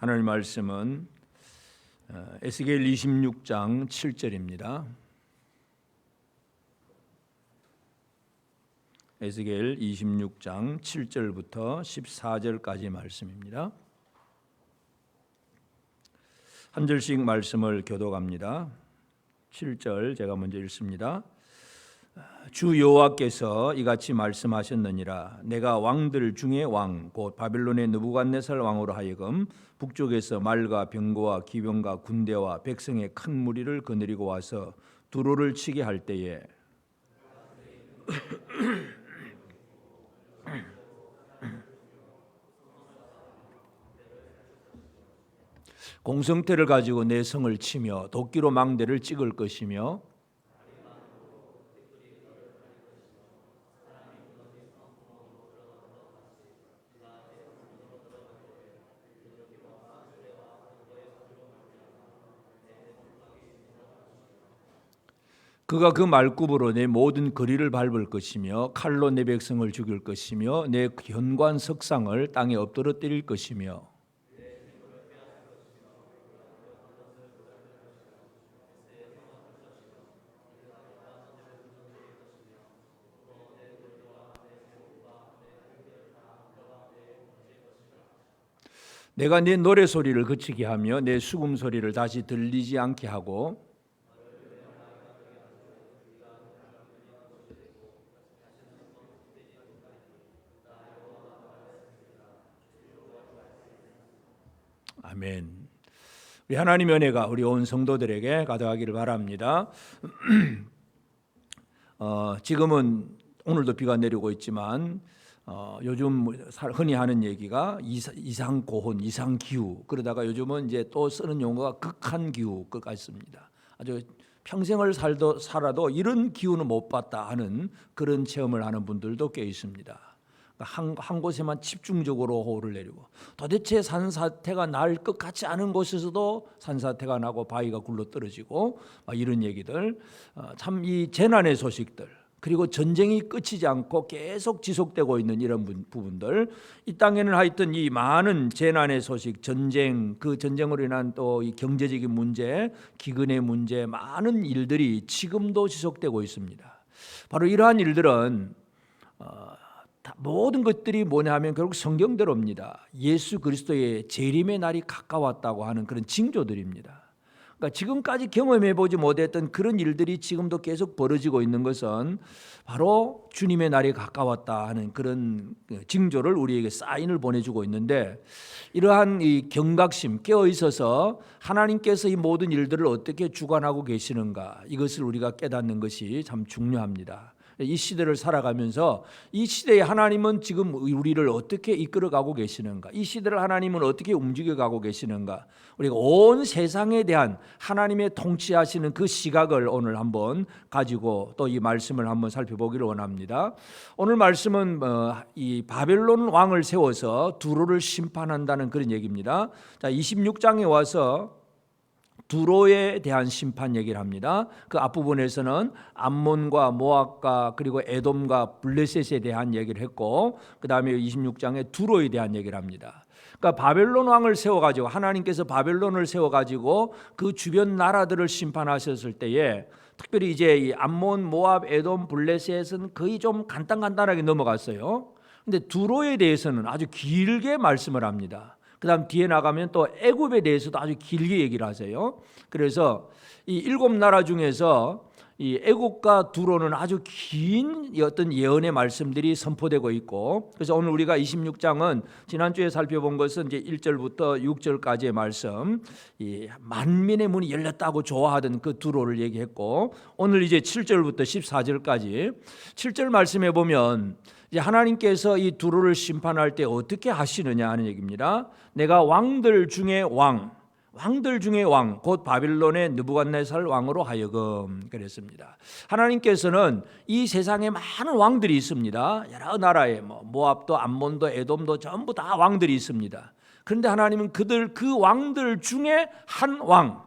하나님 말씀은 에스겔 26장 7절입니다. 에스겔 26장 7절부터 14절까지 말씀입니다. 한 절씩 말씀을 교독합니다. 7절 제가 먼저 읽습니다. 주 여호와께서 이같이 말씀하셨느니라. 내가 왕들 중에 왕 곧 바벨론의 느부갓네살 왕으로 하여금 북쪽에서 말과 병거와 기병과 군대와 백성의 큰 무리를 거느리고 와서 두로를 치게 할 때에 공성태를 가지고 내 성을 치며 도끼로 망대를 찍을 것이며 그가 그 말굽으로 내 모든 거리를 밟을 것이며 칼로 내 백성을 죽일 것이며 내 현관 석상을 땅에 엎드러뜨릴 것이며 내가 내 노래 소리를 그치게 하며 내 수금 소리를 다시 들리지 않게 하고 아멘. 우리 하나님의 은혜가 우리 온 성도들에게 가득하기를 바랍니다. 지금은 오늘도 비가 내리고 있지만 요즘 흔히 하는 얘기가 이상 고온, 이상 기후. 그러다가 요즘은 이제 또 쓰는 용어가 극한 기후 같습니다. 아주 평생을 살아도 이런 기후는 못 봤다 하는 그런 체험을 하는 분들도 꽤 있습니다. 한 곳에만 집중적으로 호우를 내리고 도대체 산사태가 날 것 같지 않은 곳에서도 산사태가 나고 바위가 굴러 떨어지고 이런 얘기들, 참 이 재난의 소식들, 그리고 전쟁이 끝이지 않고 계속 지속되고 있는 이런 부분들, 이 땅에는 하여튼 이 많은 재난의 소식, 전쟁, 그 전쟁으로 인한 또 이 경제적인 문제, 기근의 문제, 많은 일들이 지금도 지속되고 있습니다. 바로 이러한 일들은 모든 것들이 뭐냐 하면 결국 성경대로입니다. 예수 그리스도의 재림의 날이 가까웠다고 하는 그런 징조들입니다. 그러니까 지금까지 경험해보지 못했던 그런 일들이 지금도 계속 벌어지고 있는 것은 바로 주님의 날이 가까웠다 하는 그런 징조를 우리에게 사인을 보내주고 있는데, 이러한 이 경각심, 깨어있어서 하나님께서 이 모든 일들을 어떻게 주관하고 계시는가, 이것을 우리가 깨닫는 것이 참 중요합니다. 이 시대를 살아가면서 이 시대에 하나님은 지금 우리를 어떻게 이끌어가고 계시는가, 이 시대를 하나님은 어떻게 움직여가고 계시는가, 우리가 온 세상에 대한 하나님의 통치하시는 그 시각을 오늘 한번 가지고 또 이 말씀을 한번 살펴보기를 원합니다. 오늘 말씀은 이 바벨론 왕을 세워서 두로를 심판한다는 그런 얘기입니다. 자, 26장에 와서 두로에 대한 심판 얘기를 합니다. 그 앞부분에서는 암몬과 모압과 그리고 에돔과 블레셋에 대한 얘기를 했고, 그 다음에 26장에 두로에 대한 얘기를 합니다. 그러니까 바벨론 왕을 세워가지고, 하나님께서 바벨론을 세워가지고 그 주변 나라들을 심판하셨을 때에 특별히 이제 이 암몬, 모압, 에돔, 블레셋은 거의 좀 간단하게 넘어갔어요. 근데 두로에 대해서는 아주 길게 말씀을 합니다. 그 다음 뒤에 나가면 또 애굽에 대해서도 아주 길게 얘기를 하세요. 그래서 이 7나라 중에서 이 애굽과 두로는 아주 긴 어떤 예언의 말씀들이 선포되고 있고, 그래서 오늘 우리가 26장은 지난주에 살펴본 것은 이제 1절부터 6절까지의 말씀, 이 만민의 문이 열렸다고 좋아하던 그 두로를 얘기했고, 오늘 이제 7절부터 14절까지 7절 말씀해 보면 이제 하나님께서 이 두로를 심판할 때 어떻게 하시느냐 하는 얘기입니다. 내가 왕들 중에 왕 곧 바빌론의 느부갓네살 왕으로 하여금, 그랬습니다. 하나님께서는 이 세상에 많은 왕들이 있습니다. 여러 나라에 모압도 암몬도 에돔도 전부 다 왕들이 있습니다. 그런데 하나님은 그 왕들 중에 한 왕,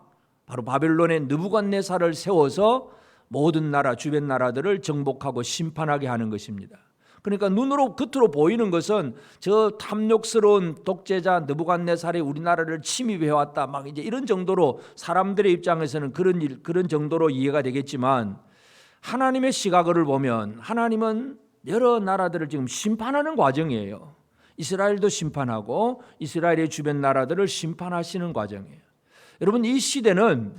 바로 바빌론의 느부갓네살을 세워서 모든 나라, 주변 나라들을 정복하고 심판하게 하는 것입니다. 그러니까 눈으로 겉으로 보이는 것은 저 탐욕스러운 독재자 느부갓네살이 우리나라를 침입해 왔다, 막 이제 이런 정도로 사람들의 입장에서는 그런 정도로 이해가 되겠지만, 하나님의 시각을 보면 하나님은 여러 나라들을 지금 심판하는 과정이에요. 이스라엘도 심판하고 이스라엘의 주변 나라들을 심판하시는 과정이에요. 여러분, 이 시대가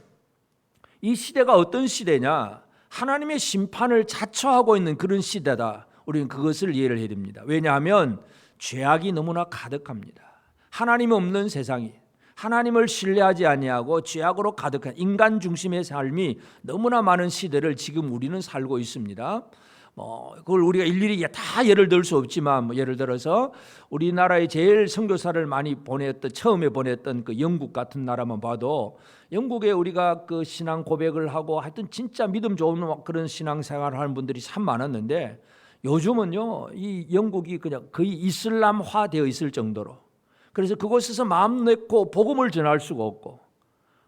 어떤 시대냐? 하나님의 심판을 자초하고 있는 그런 시대다. 우리는 그것을 이해를 해야 됩니다. 왜냐하면 죄악이 너무나 가득합니다. 하나님 없는 세상이, 하나님을 신뢰하지 아니하고 죄악으로 가득한 인간 중심의 삶이 너무나 많은 시대를 지금 우리는 살고 있습니다. 그걸 우리가 일일이 다 예를 들 수 없지만, 예를 들어서 우리나라의 제일 선교사를 많이 처음에 보냈던 그 영국 같은 나라만 봐도, 영국에 우리가 그 신앙 고백을 하고 하여튼 진짜 믿음 좋은 그런 신앙 생활을 하는 분들이 참 많았는데, 요즘은요 이 영국이 그냥 거의 이슬람화 되어 있을 정도로, 그래서 그곳에서 마음 놓고 복음을 전할 수가 없고,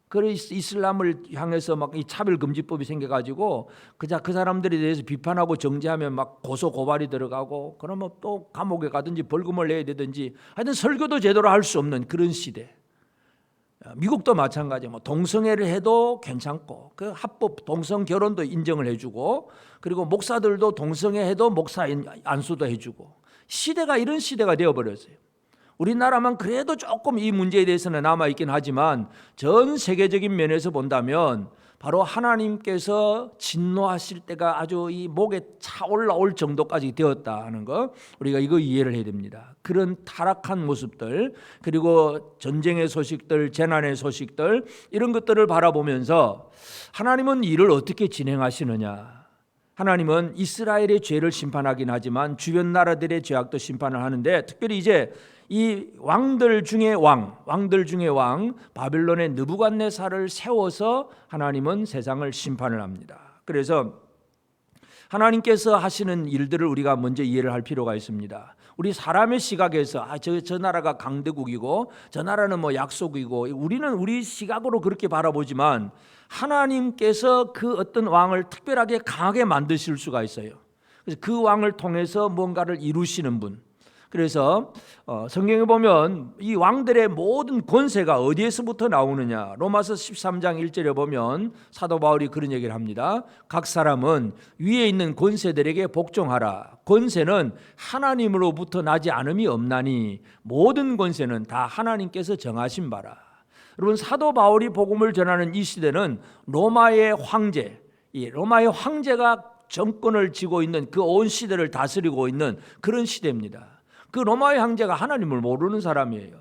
그래서 이슬람을 향해서 막 이 차별금지법이 생겨가지고 그냥 그 사람들에 대해서 비판하고 정죄하면 막 고소 고발이 들어가고, 그러면 또 감옥에 가든지 벌금을 내야 되든지, 하여튼 설교도 제대로 할 수 없는 그런 시대. 미국도 마찬가지. 동성애를 해도 괜찮고, 그 합법 동성 결혼도 인정을 해주고, 그리고 목사들도 동성애 해도 목사 안수도 해주고, 시대가 이런 시대가 되어버렸어요. 우리나라만 그래도 조금 이 문제에 대해서는 남아있긴 하지만, 전 세계적인 면에서 본다면 바로 하나님께서 진노하실 때가 아주 이 목에 차 올라올 정도까지 되었다 하는 거, 우리가 이거 이해를 해야 됩니다. 그런 타락한 모습들, 그리고 전쟁의 소식들, 재난의 소식들, 이런 것들을 바라보면서 하나님은 일을 어떻게 진행하시느냐. 하나님은 이스라엘의 죄를 심판하긴 하지만 주변 나라들의 죄악도 심판을 하는데, 특별히 이제 이 왕들 중에 왕 바벨론의 느부갓네살을 세워서 하나님은 세상을 심판을 합니다. 그래서 하나님께서 하시는 일들을 우리가 먼저 이해를 할 필요가 있습니다. 우리 사람의 시각에서 저 나라가 강대국이고 저 나라는 뭐 약소국이고, 우리는 우리 시각으로 그렇게 바라보지만, 하나님께서 그 어떤 왕을 특별하게 강하게 만드실 수가 있어요. 그래서 그 왕을 통해서 뭔가를 이루시는 분. 그래서 성경에 보면 이 왕들의 모든 권세가 어디에서부터 나오느냐. 로마서 13장 1절에 보면 사도 바울이 그런 얘기를 합니다. 각 사람은 위에 있는 권세들에게 복종하라. 권세는 하나님으로부터 나지 않음이 없나니 모든 권세는 다 하나님께서 정하신 바라. 여러분, 사도 바울이 복음을 전하는 이 시대는 로마의 황제가 정권을 쥐고 있는, 그 온 시대를 다스리고 있는 그런 시대입니다. 그 로마의 황제가 하나님을 모르는 사람이에요.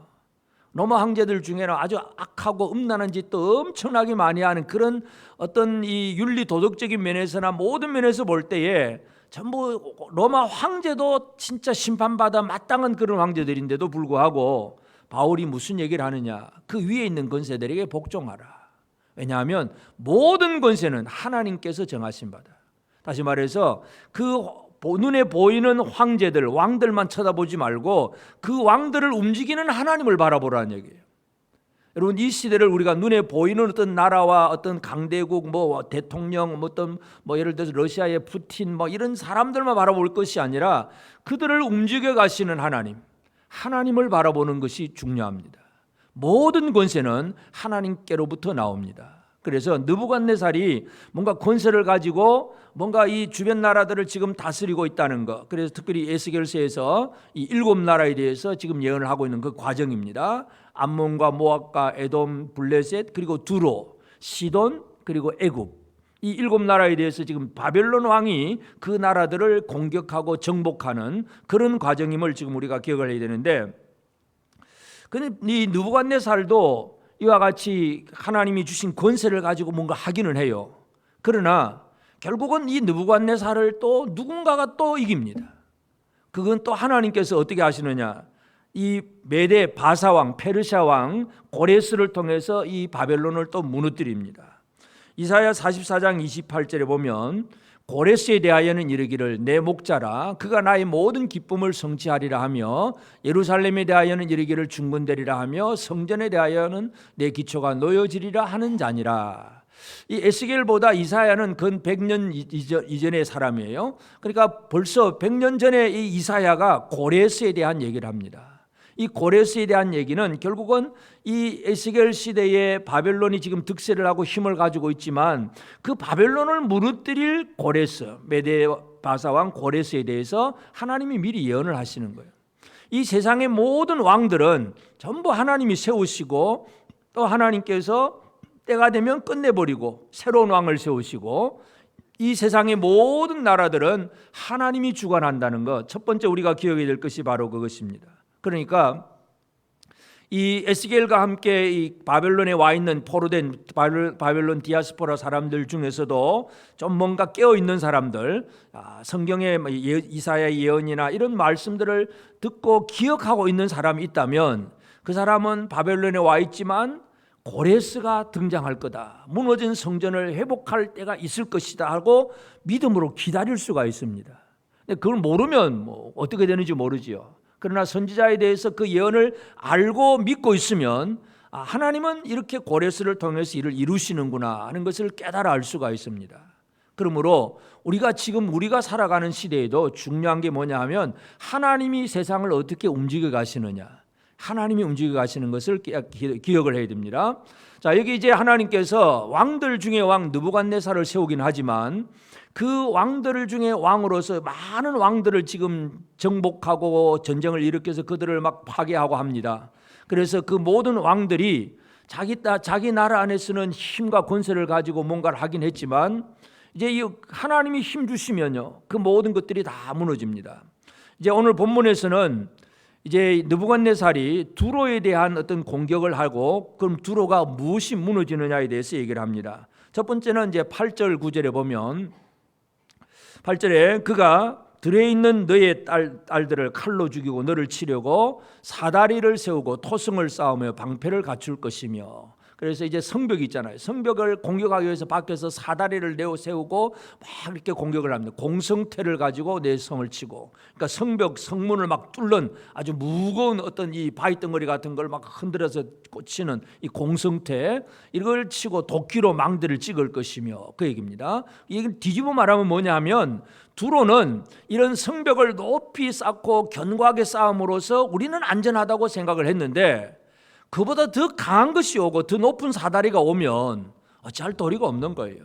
로마 황제들 중에는 아주 악하고 음란한 짓도 엄청나게 많이 하는, 그런 어떤 이 윤리 도덕적인 면에서나 모든 면에서 볼 때에 전부 로마 황제도 진짜 심판받아 마땅한 그런 황제들인데도 불구하고 바울이 무슨 얘기를 하느냐. 그 위에 있는 권세들에게 복종하라. 왜냐하면 모든 권세는 하나님께서 정하신 바다. 다시 말해서 그 눈에 보이는 황제들, 왕들만 쳐다보지 말고 그 왕들을 움직이는 하나님을 바라보라는 얘기예요. 여러분, 이 시대를 우리가 눈에 보이는 어떤 나라와 어떤 강대국, 대통령, 예를 들어서 러시아의 푸틴, 이런 사람들만 바라볼 것이 아니라 그들을 움직여 가시는 하나님을 바라보는 것이 중요합니다. 모든 권세는 하나님께로부터 나옵니다. 그래서 느부갓네살이 뭔가 권세를 가지고 뭔가 이 주변 나라들을 지금 다스리고 있다는 것, 그래서 특별히 에스겔서에서 이 7 나라에 대해서 지금 예언을 하고 있는 그 과정입니다. 암몬과 모압과 에돔, 블레셋, 그리고 두로, 시돈, 그리고 애굽, 이 7 나라에 대해서 지금 바벨론 왕이 그 나라들을 공격하고 정복하는 그런 과정임을 지금 우리가 기억을 해야 되는데, 근데 이 느부갓네살도 이와 같이 하나님이 주신 권세를 가지고 뭔가 하기는 해요. 그러나 결국은 이 느부갓네살을 또 누군가가 또 이깁니다. 그건 또 하나님께서 어떻게 하시느냐. 이 메대 바사왕, 페르시아왕 고레스를 통해서 이 바벨론을 또 무너뜨립니다. 이사야 44장 28절에 보면 고레스에 대하여는 이르기를 내 목자라 그가 나의 모든 기쁨을 성취하리라 하며, 예루살렘에 대하여는 이르기를 중건되리라 하며, 성전에 대하여는 내 기초가 놓여지리라 하는 자니라. 이 에스겔보다 이사야는 근 100년 이전의 사람이에요. 그러니까 벌써 100년 전에 이 이사야가 고레스에 대한 얘기를 합니다. 이 고레스에 대한 얘기는 결국은 이 에스겔 시대에 바벨론이 지금 득세를 하고 힘을 가지고 있지만 그 바벨론을 무너뜨릴 고레스, 메데 바사왕 고레스에 대해서 하나님이 미리 예언을 하시는 거예요. 이 세상의 모든 왕들은 전부 하나님이 세우시고 또 하나님께서 때가 되면 끝내버리고 새로운 왕을 세우시고 이 세상의 모든 나라들은 하나님이 주관한다는 것, 첫 번째 우리가 기억해야 될 것이 바로 그것입니다. 그러니까 이 에스겔과 함께 이 바벨론에 와 있는 포로된 바벨론 디아스포라 사람들 중에서도 좀 뭔가 깨어 있는 사람들, 성경의 이사야의 예언이나 이런 말씀들을 듣고 기억하고 있는 사람이 있다면 그 사람은 바벨론에 와 있지만 고레스가 등장할 거다, 무너진 성전을 회복할 때가 있을 것이다 하고 믿음으로 기다릴 수가 있습니다. 근데 그걸 모르면 어떻게 되는지 모르지요. 그러나 선지자에 대해서 그 예언을 알고 믿고 있으면 하나님은 이렇게 고레스를 통해서 일을 이루시는구나 하는 것을 깨달아 알 수가 있습니다. 그러므로 우리가 살아가는 시대에도 중요한 게 뭐냐 하면 하나님이 세상을 어떻게 움직여 가시느냐, 하나님이 움직여 가시는 것을 기억을 해야 됩니다. 자, 여기 이제 하나님께서 왕들 중에 왕 느부갓네살을 세우긴 하지만 그 왕들 중에 왕으로서 많은 왕들을 지금 정복하고 전쟁을 일으켜서 그들을 막 파괴하고 합니다. 그래서 그 모든 왕들이 자기 나라 안에서는 힘과 권세를 가지고 뭔가를 하긴 했지만 이제 이 하나님이 힘 주시면요, 그 모든 것들이 다 무너집니다. 이제 오늘 본문에서는 이제 느부갓네살이 두로에 대한 어떤 공격을 하고 그럼 두로가 무엇이 무너지느냐에 대해서 얘기를 합니다. 첫 번째는 이제 8절 9절에 보면 8절에 그가 들에 있는 너의 딸들을 칼로 죽이고 너를 치려고 사다리를 세우고 토성을 쌓으며 방패를 갖출 것이며, 그래서 이제 성벽이 있잖아요. 성벽을 공격하기 위해서 밖에서 사다리를 세우고 막 이렇게 공격을 합니다. 공성태를 가지고 내 성을 치고, 그러니까 성문을 막 뚫는 아주 무거운 어떤 이 바위덩어리 같은 걸 막 흔들어서 꽂히는 이 공성태, 이걸 치고 도끼로 망대를 찍을 것이며 그 얘기입니다. 이 얘기를 뒤집어 말하면 뭐냐 하면 두로는 이런 성벽을 높이 쌓고 견고하게 쌓음으로써 우리는 안전하다고 생각을 했는데 그보다 더 강한 것이 오고 더 높은 사다리가 오면 어찌할 도리가 없는 거예요.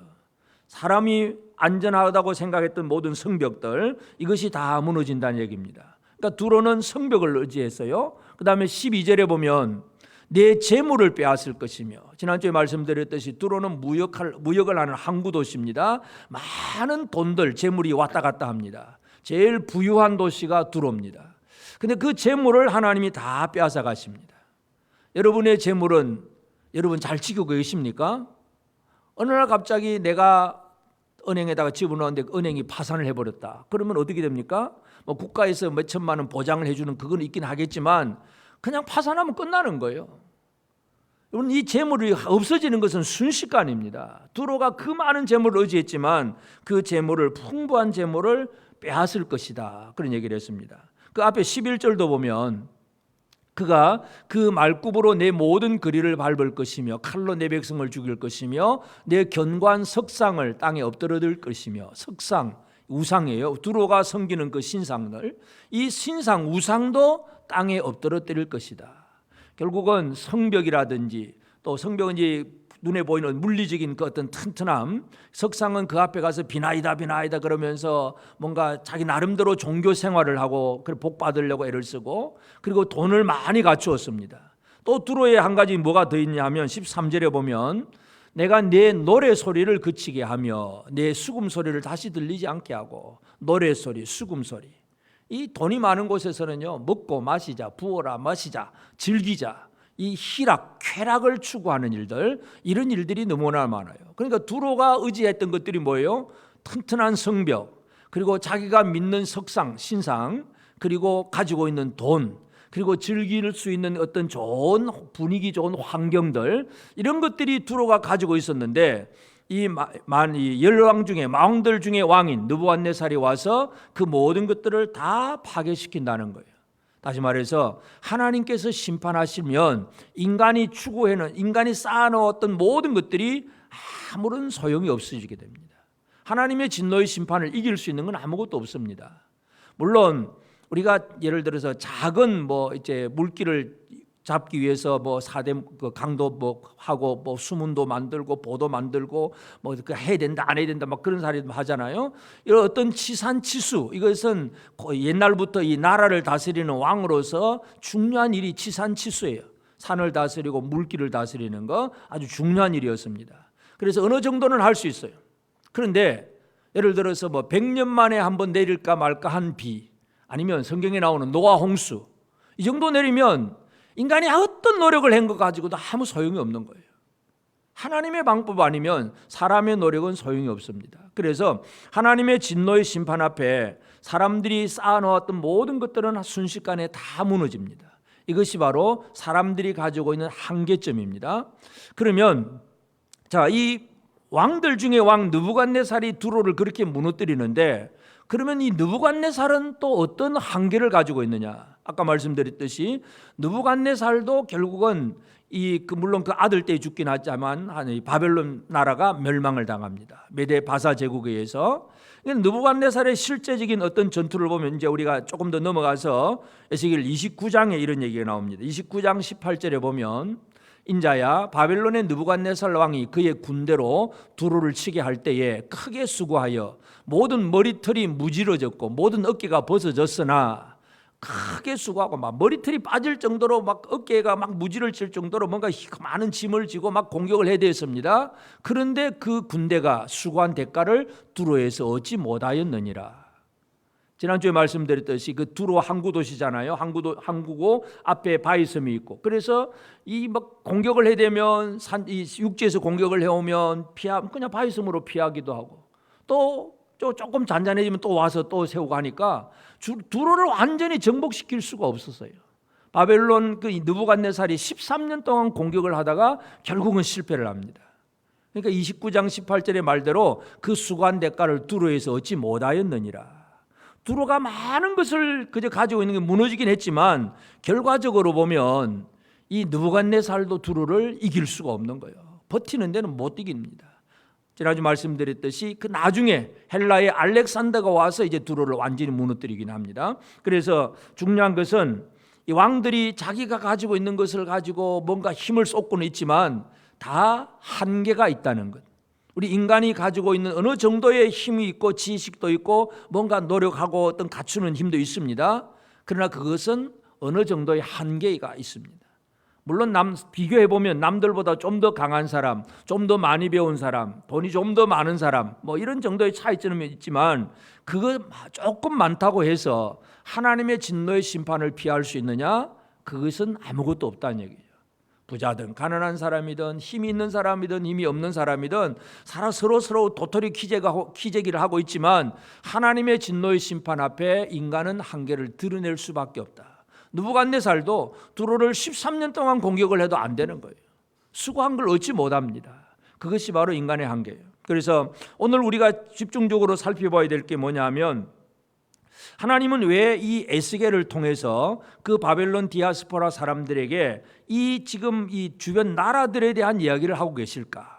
사람이 안전하다고 생각했던 모든 성벽들, 이것이 다 무너진다는 얘기입니다. 그러니까 두로는 성벽을 의지했어요. 그 다음에 12절에 보면 내 재물을 빼앗을 것이며, 지난주에 말씀드렸듯이 두로는 무역을 하는 항구 도시입니다. 많은 돈들, 재물이 왔다 갔다 합니다. 제일 부유한 도시가 두로입니다. 근데 그 재물을 하나님이 다 빼앗아 가십니다. 여러분의 재물은 여러분 잘 지키고 계십니까? 어느 날 갑자기 내가 은행에다가 집어넣었는데 은행이 파산을 해버렸다. 그러면 어떻게 됩니까? 국가에서 몇 천만 원 보장을 해주는 그건 있긴 하겠지만 그냥 파산하면 끝나는 거예요. 여러분, 이 재물이 없어지는 것은 순식간입니다. 두로가 그 많은 재물을 의지했지만 그 재물을, 풍부한 재물을 빼앗을 것이다, 그런 얘기를 했습니다. 그 앞에 11절도 보면 그가 그 말굽으로 내 모든 거리를 밟을 것이며 칼로 내 백성을 죽일 것이며 내 견고한 석상을 땅에 엎드러들 것이며, 석상 우상이에요. 두로가 섬기는 그 신상들, 이 신상 우상도 땅에 엎드러뜨릴 것이다. 결국은 성벽이라든지 또 성벽은 이제 눈에 보이는 물리적인 그 어떤 튼튼함, 석상은 그 앞에 가서 비나이다 그러면서 뭔가 자기 나름대로 종교 생활을 하고 복 받으려고 애를 쓰고, 그리고 돈을 많이 갖추었습니다. 또 두로에 한 가지 뭐가 더 있냐 하면 13절에 보면 내가 내 노래 소리를 그치게 하며 내 수금 소리를 다시 들리지 않게 하고, 노래 소리, 수금 소리. 이 돈이 많은 곳에서는요, 먹고 마시자, 부어라 마시자, 즐기자, 이 희락, 쾌락을 추구하는 일들, 이런 일들이 너무나 많아요. 그러니까 두로가 의지했던 것들이 뭐예요? 튼튼한 성벽, 그리고 자기가 믿는 석상, 신상, 그리고 가지고 있는 돈, 그리고 즐길 수 있는 어떤 좋은 분위기 좋은 환경들, 이런 것들이 두로가 가지고 있었는데 이 열왕 중에 왕들 중에 왕인 느부갓네살이 와서 그 모든 것들을 다 파괴시킨다는 거예요. 다시 말해서 하나님께서 심판하시면 인간이 추구해는, 인간이 쌓아놓았던 모든 것들이 아무런 소용이 없어지게 됩니다. 하나님의 진노의 심판을 이길 수 있는 건 아무것도 없습니다. 물론 우리가 예를 들어서 작은 이제 물기를 잡기 위해서 사대 강도 하고 수문도 만들고 보도 만들고 해야 된다 안 해야 된다 그런 사례도 하잖아요. 이런 어떤 치산치수, 이것은 옛날부터 이 나라를 다스리는 왕으로서 중요한 일이 치산치수예요. 산을 다스리고 물기를 다스리는 거 아주 중요한 일이었습니다. 그래서 어느 정도는 할 수 있어요. 그런데 예를 들어서 100년 만에 한번 내릴까 말까 한 비, 아니면 성경에 나오는 노아 홍수, 이 정도 내리면 인간이 어떤 노력을 한 것 가지고도 아무 소용이 없는 거예요. 하나님의 방법 아니면 사람의 노력은 소용이 없습니다. 그래서 하나님의 진노의 심판 앞에 사람들이 쌓아놓았던 모든 것들은 순식간에 다 무너집니다. 이것이 바로 사람들이 가지고 있는 한계점입니다. 그러면 이 왕들 중에 왕 느부갓네살이 두로를 그렇게 무너뜨리는데, 그러면 이 느부갓네살은 또 어떤 한계를 가지고 있느냐? 아까 말씀드렸듯이 느부갓네살도 결국은 물론 그 아들 때 죽긴 하지만 바벨론 나라가 멸망을 당합니다. 메데 바사 제국에 의해서. 느부갓네살의 실제적인 어떤 전투를 보면 이제 우리가 조금 더 넘어가서 에스겔 29장에 이런 얘기가 나옵니다. 29장 18절에 보면, 인자야, 바벨론의 느부갓네살 왕이 그의 군대로 두로를 치게 할 때에 크게 수고하여 모든 머리털이 무지러졌고 모든 어깨가 벗어졌으나, 크게 수고하고 머리털이 빠질 정도로 어깨가 무지를 칠 정도로 뭔가 많은 짐을 지고 공격을 해야 되었습니다. 그런데 그 군대가 수고한 대가를 두로에서 얻지 못하였느니라. 지난주에 말씀드렸듯이 그 두로 항구 도시잖아요. 항구고 앞에 바위섬이 있고, 그래서 공격을 해야 되면 육지에서 공격을 해오면 그냥 바위섬으로 피하기도 하고, 또 조금 잔잔해지면 또 와서 또 세우고 하니까 두로를 완전히 정복시킬 수가 없었어요. 바벨론 느부갓네살이 13년 동안 공격을 하다가 결국은 실패를 합니다. 그러니까 29장 18절의 말대로 그 수고한 대가를 두로에서 얻지 못하였느니라. 두로가 많은 것을 그저 가지고 있는 게 무너지긴 했지만 결과적으로 보면 이 느부갓네살도 두로를 이길 수가 없는 거예요. 버티는 데는 못 이깁니다. 지난주 말씀드렸듯이 그 나중에 헬라의 알렉산더가 와서 이제 두로를 완전히 무너뜨리긴 합니다. 그래서 중요한 것은 이 왕들이 자기가 가지고 있는 것을 가지고 뭔가 힘을 쏟고는 있지만 다 한계가 있다는 것. 우리 인간이 가지고 있는 어느 정도의 힘이 있고 지식도 있고 뭔가 노력하고 어떤 갖추는 힘도 있습니다. 그러나 그것은 어느 정도의 한계가 있습니다. 물론 비교해보면 남들보다 좀 더 강한 사람, 좀 더 많이 배운 사람, 돈이 좀 더 많은 사람, 이런 정도의 차이점이 있지만 그거 조금 많다고 해서 하나님의 진노의 심판을 피할 수 있느냐? 그것은 아무것도 없다는 얘기예요. 부자든 가난한 사람이든 힘이 있는 사람이든 힘이 없는 사람이든 서로 도토리 키재기를 하고 있지만 하나님의 진노의 심판 앞에 인간은 한계를 드러낼 수밖에 없다. 느부갓네살도 두로를 13년 동안 공격을 해도 안 되는 거예요. 수고한 걸 얻지 못합니다. 그것이 바로 인간의 한계예요. 그래서 오늘 우리가 집중적으로 살펴봐야 될 게 뭐냐면, 하나님은 왜 이 에스겔을 통해서 그 바벨론 디아스포라 사람들에게 지금 이 주변 나라들에 대한 이야기를 하고 계실까?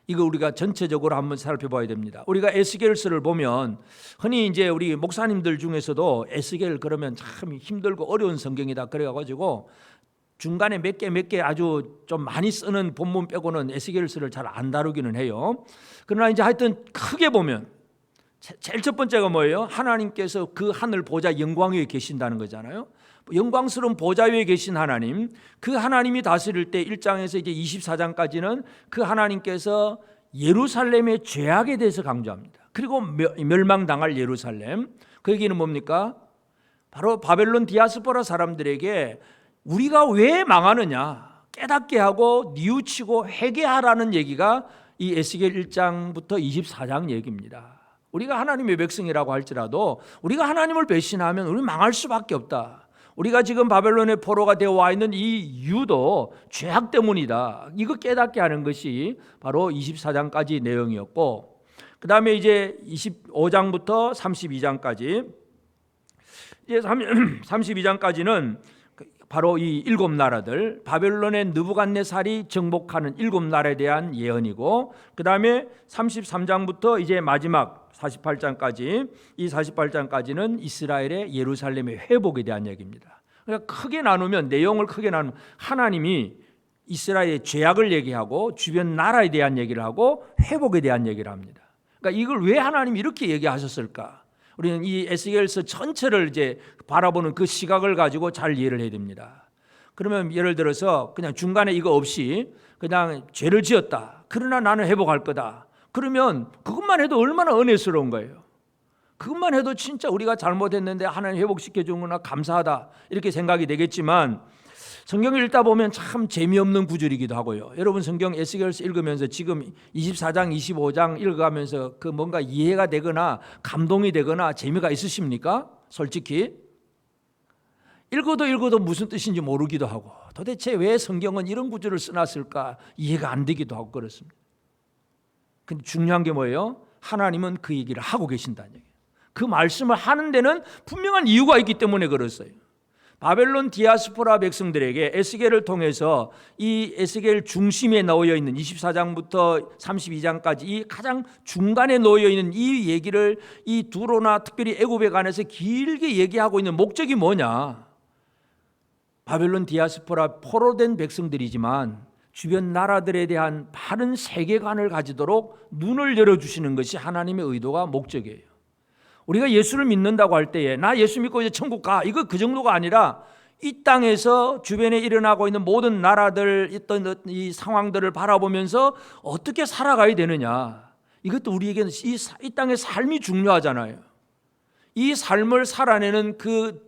이거 우리가 전체적으로 한번 살펴봐야 됩니다. 우리가 에스겔서를 보면 흔히 이제 우리 목사님들 중에서도 에스겔 그러면 참 힘들고 어려운 성경이다 그래가지고 중간에 몇 개 아주 좀 많이 쓰는 본문 빼고는 에스겔서를 잘 안 다루기는 해요. 그러나 이제 하여튼 크게 보면 제일 첫 번째가 뭐예요? 하나님께서 그 하늘 보좌 영광 위에 계신다는 거잖아요. 영광스러운 보좌 위에 계신 하나님, 그 하나님이 다스릴 때 1장에서 이제 24장까지는 그 하나님께서 예루살렘의 죄악에 대해서 강조합니다. 그리고 멸망당할 예루살렘, 그 얘기는 뭡니까? 바로 바벨론 디아스포라 사람들에게 우리가 왜 망하느냐 깨닫게 하고 뉘우치고 회개하라는 얘기가 이 에스겔 1장부터 24장 얘기입니다. 우리가 하나님의 백성이라고 할지라도 우리가 하나님을 배신하면 우리는 망할 수밖에 없다. 우리가 지금 바벨론의 포로가 되어 와 있는 이 이유도 죄악 때문이다. 이거 깨닫게 하는 것이 바로 24장까지 내용이었고, 그 다음에 이제 25장부터 32장까지, 이제 32장까지는 바로 이 7나라들, 바벨론의 느부갓네살이 정복하는 7나라에 대한 예언이고, 그 다음에 33장부터 이제 마지막 48장까지, 이 48장까지는 이스라엘의 예루살렘의 회복에 대한 얘기입니다. 그러니까 크게 나누면, 내용을 크게 나누면 하나님이 이스라엘의 죄악을 얘기하고 주변 나라에 대한 얘기를 하고 회복에 대한 얘기를 합니다. 그러니까 이걸 왜 하나님이 이렇게 얘기하셨을까? 우리는 이 에스겔서 전체를 이제 바라보는 그 시각을 가지고 잘 이해를 해야 됩니다. 그러면 예를 들어서 그냥 중간에 이거 없이 그냥 죄를 지었다, 그러나 나는 회복할 거다, 그러면 그것만 해도 얼마나 은혜스러운 거예요. 그것만 해도 진짜 우리가 잘못했는데 하나님 회복시켜 주는구나, 감사하다, 이렇게 생각이 되겠지만, 성경을 읽다 보면 참 재미없는 구절이기도 하고요. 여러분 성경 에스겔서 읽으면서 지금 24장 25장 읽어가면서 그 뭔가 이해가 되거나 감동이 되거나 재미가 있으십니까? 솔직히 읽어도 무슨 뜻인지 모르기도 하고, 도대체 왜 성경은 이런 구절을 써놨을까 이해가 안 되기도 하고 그렇습니다. 근데 중요한 게 뭐예요? 하나님은 그 얘기를 하고 계신다는 얘기예요. 그 말씀을 하는 데는 분명한 이유가 있기 때문에 그랬어요. 바벨론 디아스포라 백성들에게 에스겔을 통해서 이 에스겔 중심에 놓여 있는 24장부터 32장까지 이 가장 중간에 놓여 있는 이 얘기를 이 두로나 특별히 애굽에 관해서 길게 얘기하고 있는 목적이 뭐냐? 바벨론 디아스포라 포로된 백성들이지만 주변 나라들에 대한 바른 세계관을 가지도록 눈을 열어주시는 것이 하나님의 의도가 목적이에요. 우리가 예수를 믿는다고 할 때에 나 예수 믿고 이제 천국 가, 이거 그 정도가 아니라 이 땅에서 주변에 일어나고 있는 모든 나라들 있던 이 상황들을 바라보면서 어떻게 살아가야 되느냐, 이것도 우리에게는 이 땅의 삶이 중요하잖아요. 이 삶을 살아내는 그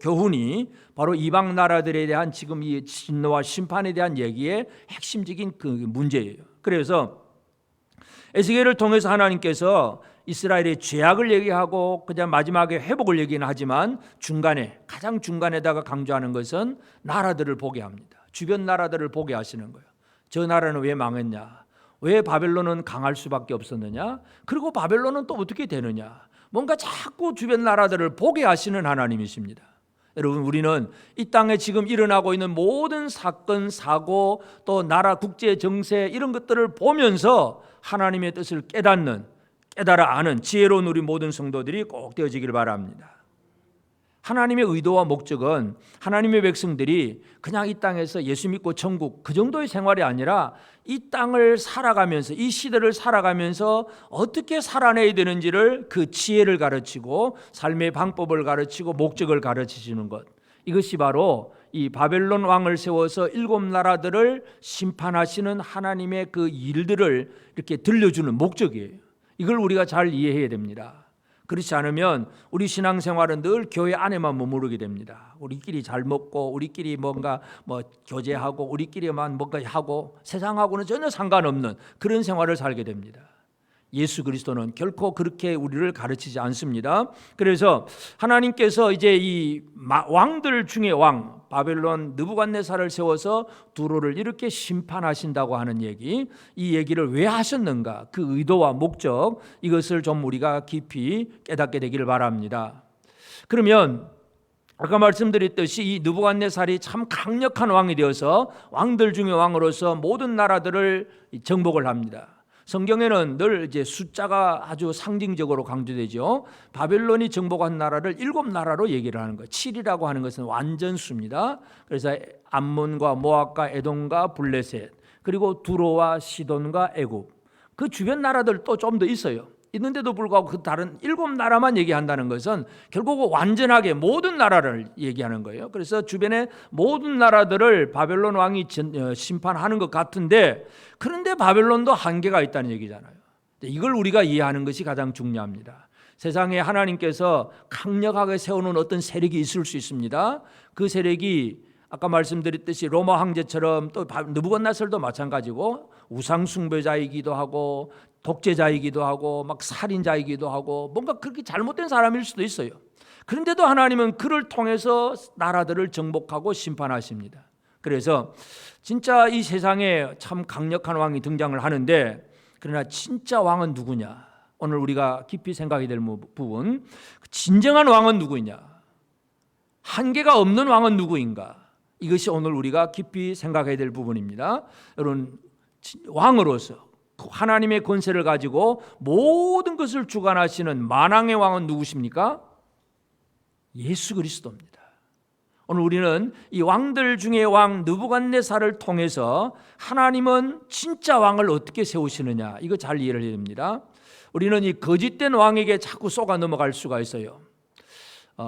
교훈이 바로 이방 나라들에 대한 지금 이 진노와 심판에 대한 얘기의 핵심적인 그 문제예요. 그래서 에스겔을 통해서 하나님께서 이스라엘의 죄악을 얘기하고 그냥 마지막에 회복을 얘기는 하지만 중간에, 가장 중간에다가 강조하는 것은 나라들을 보게 합니다. 주변 나라들을 보게 하시는 거예요. 저 나라는 왜 망했냐? 왜 바벨론은 강할 수밖에 없었느냐? 그리고 바벨론은 또 어떻게 되느냐? 뭔가 자꾸 주변 나라들을 보게 하시는 하나님이십니다. 여러분, 우리는 이 땅에 지금 일어나고 있는 모든 사건, 사고, 또 나라 국제 정세 이런 것들을 보면서 하나님의 뜻을 깨달아 아는 지혜로운 우리 모든 성도들이 꼭 되어지기를 바랍니다. 하나님의 의도와 목적은 하나님의 백성들이 그냥 이 땅에서 예수 믿고 천국 그 정도의 생활이 아니라 이 땅을 살아가면서, 이 시대를 살아가면서 어떻게 살아내야 되는지를, 그 지혜를 가르치고 삶의 방법을 가르치고 목적을 가르치시는 것, 이것이 바로 이 바벨론 왕을 세워서 7나라들을 심판하시는 하나님의 그 일들을 이렇게 들려주는 목적이에요. 이걸 우리가 잘 이해해야 됩니다. 그렇지 않으면 우리 신앙생활은 늘 교회 안에만 머무르게 됩니다. 우리끼리 잘 먹고 우리끼리 뭔가 교제하고 우리끼리만 뭔가 하고 세상하고는 전혀 상관없는 그런 생활을 살게 됩니다. 예수 그리스도는 결코 그렇게 우리를 가르치지 않습니다. 그래서 하나님께서 이제 이 왕들 중에 왕 바벨론 느부갓네살을 세워서 두로를 이렇게 심판하신다고 하는 얘기, 이 얘기를 왜 하셨는가, 그 의도와 목적, 이것을 좀 우리가 깊이 깨닫게 되기를 바랍니다. 그러면 아까 말씀드렸듯이 이 느부갓네살이 참 강력한 왕이 되어서 왕들 중에 왕으로서 모든 나라들을 정복을 합니다. 성경에는 늘 이제 숫자가 아주 상징적으로 강조되죠. 바벨론이 정복한 나라를 7나라로 얘기를 하는 거예요. 7이라고 하는 것은 완전수입니다. 그래서 암몬과 모압과 에돔과 블레셋, 그리고 두로와 시돈과 애굽, 그 주변 나라들 또 좀 더 있어요. 있는데도 불구하고 그 다른 7나라만 얘기한다는 것은 결국 완전하게 모든 나라를 얘기하는 거예요. 그래서 주변의 모든 나라들을 바벨론 왕이 심판하는 것 같은데, 그런데 바벨론도 한계가 있다는 얘기잖아요. 이걸 우리가 이해하는 것이 가장 중요합니다. 세상에 하나님께서 강력하게 세우는 어떤 세력이 있을 수 있습니다. 그 세력이 아까 말씀드렸듯이 로마 황제처럼, 또 느부갓네살도 마찬가지고 우상 숭배자이기도 하고 독재자이기도 하고 막 살인자이기도 하고 뭔가 그렇게 잘못된 사람일 수도 있어요. 그런데도 하나님은 그를 통해서 나라들을 정복하고 심판하십니다. 그래서 진짜 이 세상에 참 강력한 왕이 등장을 하는데, 그러나 진짜 왕은 누구냐? 오늘 우리가 깊이 생각해야 될 부분, 진정한 왕은 누구냐? 한계가 없는 왕은 누구인가? 이것이 오늘 우리가 깊이 생각해야 될 부분입니다. 여러분, 왕으로서 하나님의 권세를 가지고 모든 것을 주관하시는 만왕의 왕은 누구십니까? 예수 그리스도입니다. 오늘 우리는 이 왕들 중에 왕 느부갓네살을 통해서 하나님은 진짜 왕을 어떻게 세우시느냐, 이거 잘 이해를 해야 됩니다. 우리는 이 거짓된 왕에게 자꾸 속아 넘어갈 수가 있어요.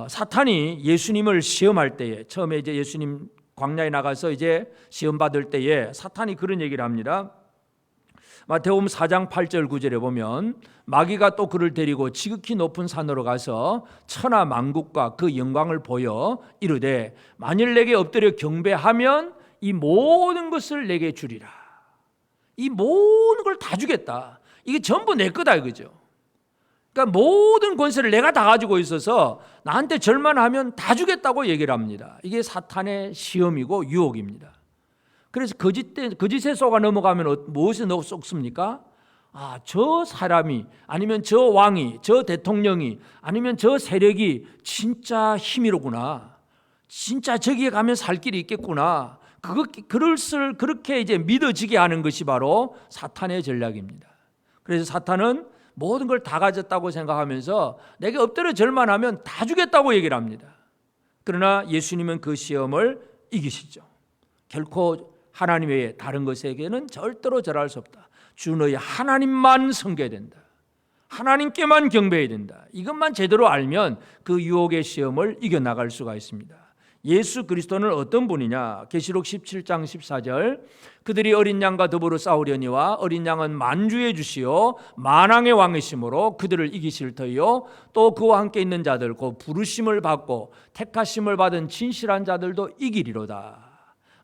사탄이 예수님을 시험할 때에, 처음에 이제 예수님 광야에 나가서 이제 시험 받을 때에 사탄이 그런 얘기를 합니다. 마태복음 4장 8절 9절에 보면 마귀가 또 그를 데리고 지극히 높은 산으로 가서 천하 만국과 그 영광을 보여 이르되 만일 내게 엎드려 경배하면 이 모든 것을 내게 주리라. 이 모든 걸 다 주겠다. 이게 전부 내 거다 이거죠. 그러니까 모든 권세를 내가 다 가지고 있어서 나한테 절만 하면 다 주겠다고 얘기를 합니다. 이게 사탄의 시험이고 유혹입니다. 그래서 거짓에 속아 넘어가면 무엇에 속습니까? 저 사람이, 아니면 저 왕이, 저 대통령이, 아니면 저 세력이 진짜 힘이로구나. 진짜 저기에 가면 살 길이 있겠구나. 그렇게 이제 믿어지게 하는 것이 바로 사탄의 전략입니다. 그래서 사탄은 모든 걸 다 가졌다고 생각하면서 내게 엎드려 절만 하면 다 주겠다고 얘기를 합니다. 그러나 예수님은 그 시험을 이기시죠. 결코 하나님 외에 다른 것에게는 절대로 절할 수 없다. 주 너희 하나님만 섬겨야 된다. 하나님께만 경배해야 된다. 이것만 제대로 알면 그 유혹의 시험을 이겨나갈 수가 있습니다. 예수 그리스도는 어떤 분이냐? 계시록 17장 14절 그들이 어린 양과 더불어 싸우려니와 어린 양은 만주의 주시요 만왕의 왕이시므로 그들을 이기실 터이요 또 그와 함께 있는 자들 곧 부르심을 받고 택하심을 받은 진실한 자들도 이기리로다.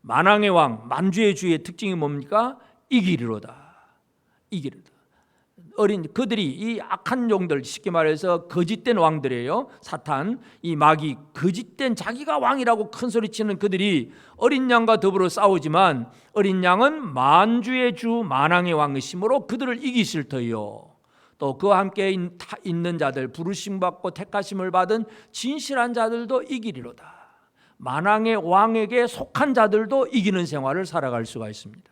만왕의 왕, 만주의 주의 특징이 뭡니까? 이기리로다. 이기리로다. 그들이 이 악한 종들, 쉽게 말해서 거짓된 왕들이에요. 사탄, 이 마귀, 거짓된 자기가 왕이라고 큰 소리치는 그들이 어린 양과 더불어 싸우지만 어린 양은 만주의 주 만왕의 왕이시므로 그들을 이기실 터이요 또 그와 함께 있는 자들, 부르심 받고 택하심을 받은 진실한 자들도 이기리로다. 만왕의 왕에게 속한 자들도 이기는 생활을 살아갈 수가 있습니다.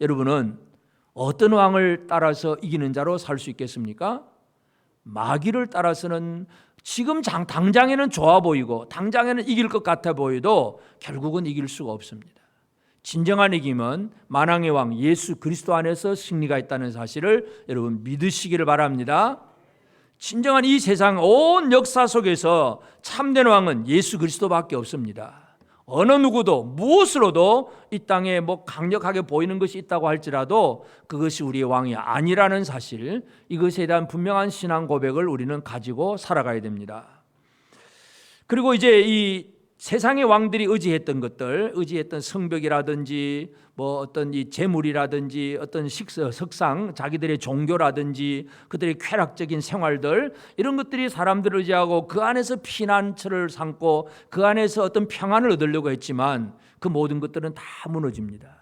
여러분은 어떤 왕을 따라서 이기는 자로 살 수 있겠습니까? 마귀를 따라서는 지금 당장에는 좋아 보이고 당장에는 이길 것 같아 보여도 결국은 이길 수가 없습니다. 진정한 이김은 만왕의 왕 예수 그리스도 안에서 승리가 있다는 사실을 여러분 믿으시기를 바랍니다. 진정한 이 세상 온 역사 속에서 참된 왕은 예수 그리스도밖에 없습니다. 어느 누구도 무엇으로도 이 땅에 강력하게 보이는 것이 있다고 할지라도 그것이 우리의 왕이 아니라는 사실, 이것에 대한 분명한 신앙 고백을 우리는 가지고 살아가야 됩니다. 그리고 이제 이 세상의 왕들이 의지했던 것들, 의지했던 성벽이라든지 어떤 이 재물이라든지 어떤 석상, 자기들의 종교라든지 그들의 쾌락적인 생활들, 이런 것들이 사람들을 의지하고 그 안에서 피난처를 삼고 그 안에서 어떤 평안을 얻으려고 했지만 그 모든 것들은 다 무너집니다.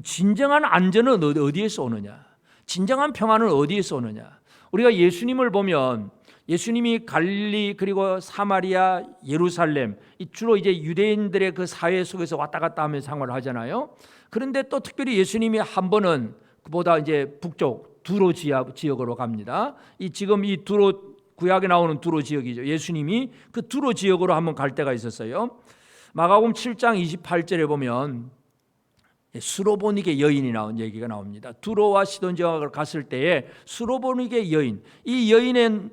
진정한 안전은 어디에서 오느냐? 진정한 평안은 어디에서 오느냐? 우리가 예수님을 보면 예수님이 갈릴리 그리고 사마리아, 예루살렘, 주로 이제 유대인들의 그 사회 속에서 왔다 갔다 하면서 생활을 하잖아요. 그런데 또 특별히 예수님이 한 번은 그보다 이제 북쪽 두로 지역으로 갑니다. 지금 이 두로, 구약에 나오는 두로 지역이죠. 예수님이 그 두로 지역으로 한번 갈 때가 있었어요. 마가복음 7장 28절에 보면 수로보닉의 여인이 나온 얘기가 나옵니다. 두로와 시돈 지역을 갔을 때에 수로보닉의 여인, 이 여인의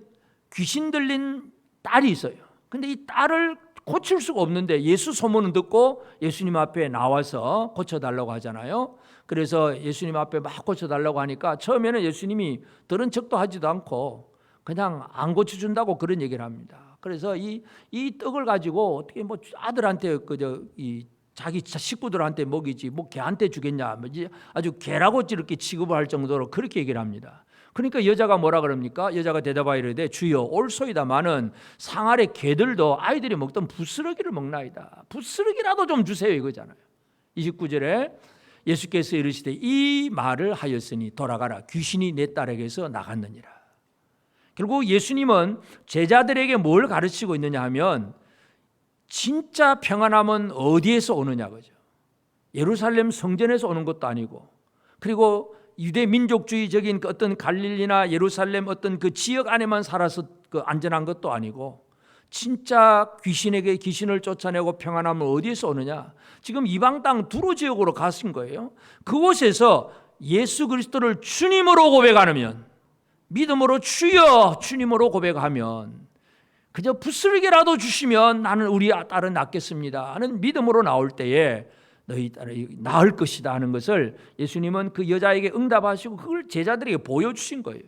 귀신 들린 딸이 있어요. 근데 이 딸을 고칠 수가 없는데 예수 소문은 듣고 예수님 앞에 나와서 고쳐달라고 하잖아요. 그래서 예수님 앞에 막 고쳐달라고 하니까 처음에는 예수님이 들은 척도 하지도 않고 그냥 안 고쳐준다고 그런 얘기를 합니다. 그래서 이 떡을 가지고 어떻게 아들한테 자기 식구들한테 먹이지 개한테 주겠냐, 아주 개라고 이렇게 취급을 할 정도로 그렇게 얘기를 합니다. 그러니까 여자가 뭐라 그럽니까? 여자가 대답하여 이르되 주여 올소이다마는 상 아래 개들도 아이들이 먹던 부스러기를 먹나이다. 부스러기라도 좀 주세요 이거잖아요. 29절에 예수께서 이르시되 이 말을 하였으니 돌아가라 귀신이 내 딸에게서 나갔느니라. 결국 예수님은 제자들에게 뭘 가르치고 있느냐 하면 진짜 평안함은 어디에서 오느냐 그죠? 예루살렘 성전에서 오는 것도 아니고, 그리고 유대 민족주의적인 그 어떤 갈릴리나 예루살렘 어떤 그 지역 안에만 살아서 그 안전한 것도 아니고, 진짜 귀신에게 귀신을 쫓아내고 평안함은 어디에서 오느냐? 지금 이방 땅 두로 지역으로 가신 거예요. 그곳에서 예수 그리스도를 주님으로 고백하면, 믿음으로 주여 주님으로 고백하면, 그저 부스러기라도 주시면 나는 우리 딸은 낫겠습니다 하는 믿음으로 나올 때에 너희 딸이 나을 것이다 하는 것을 예수님은 그 여자에게 응답하시고 그걸 제자들에게 보여주신 거예요.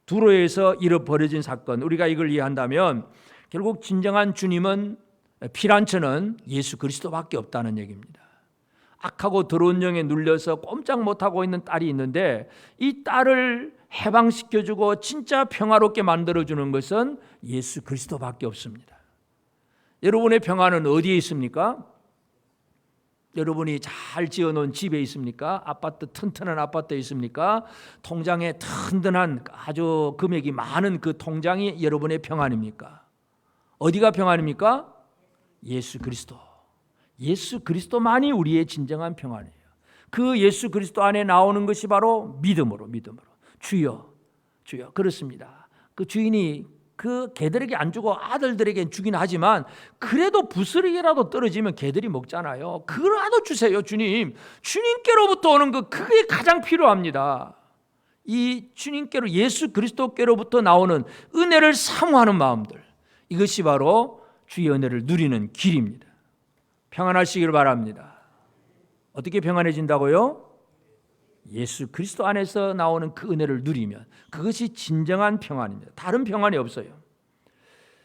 두로에서 벌어진 사건, 우리가 이걸 이해한다면 결국 진정한 주님은, 피란처는 예수 그리스도밖에 없다는 얘기입니다. 악하고 더러운 영에 눌려서 꼼짝 못하고 있는 딸이 있는데, 이 딸을 해방시켜주고 진짜 평화롭게 만들어주는 것은 예수 그리스도밖에 없습니다. 여러분의 평화는 어디에 있습니까? 여러분이 잘 지어놓은 집에 있습니까? 아파트, 튼튼한 아파트에 있습니까? 통장에 튼튼한 아주 금액이 많은 그 통장이 여러분의 평안입니까? 어디가 평안입니까? 예수 그리스도. 예수 그리스도만이 우리의 진정한 평안이에요. 그 예수 그리스도 안에 나오는 것이 바로 믿음으로 주여 주여. 그렇습니다. 그 주인이 그 개들에게 안 주고 아들들에게 주긴 하지만 그래도 부스러기라도 떨어지면 개들이 먹잖아요. 그거라도 주세요 주님. 주님께로부터 오는 그게 가장 필요합니다. 이 주님께로, 예수 그리스도께로부터 나오는 은혜를 사모하는 마음들, 이것이 바로 주의 은혜를 누리는 길입니다. 평안하시기를 바랍니다. 어떻게 평안해진다고요? 예수 그리스도 안에서 나오는 그 은혜를 누리면 그것이 진정한 평안입니다. 다른 평안이 없어요.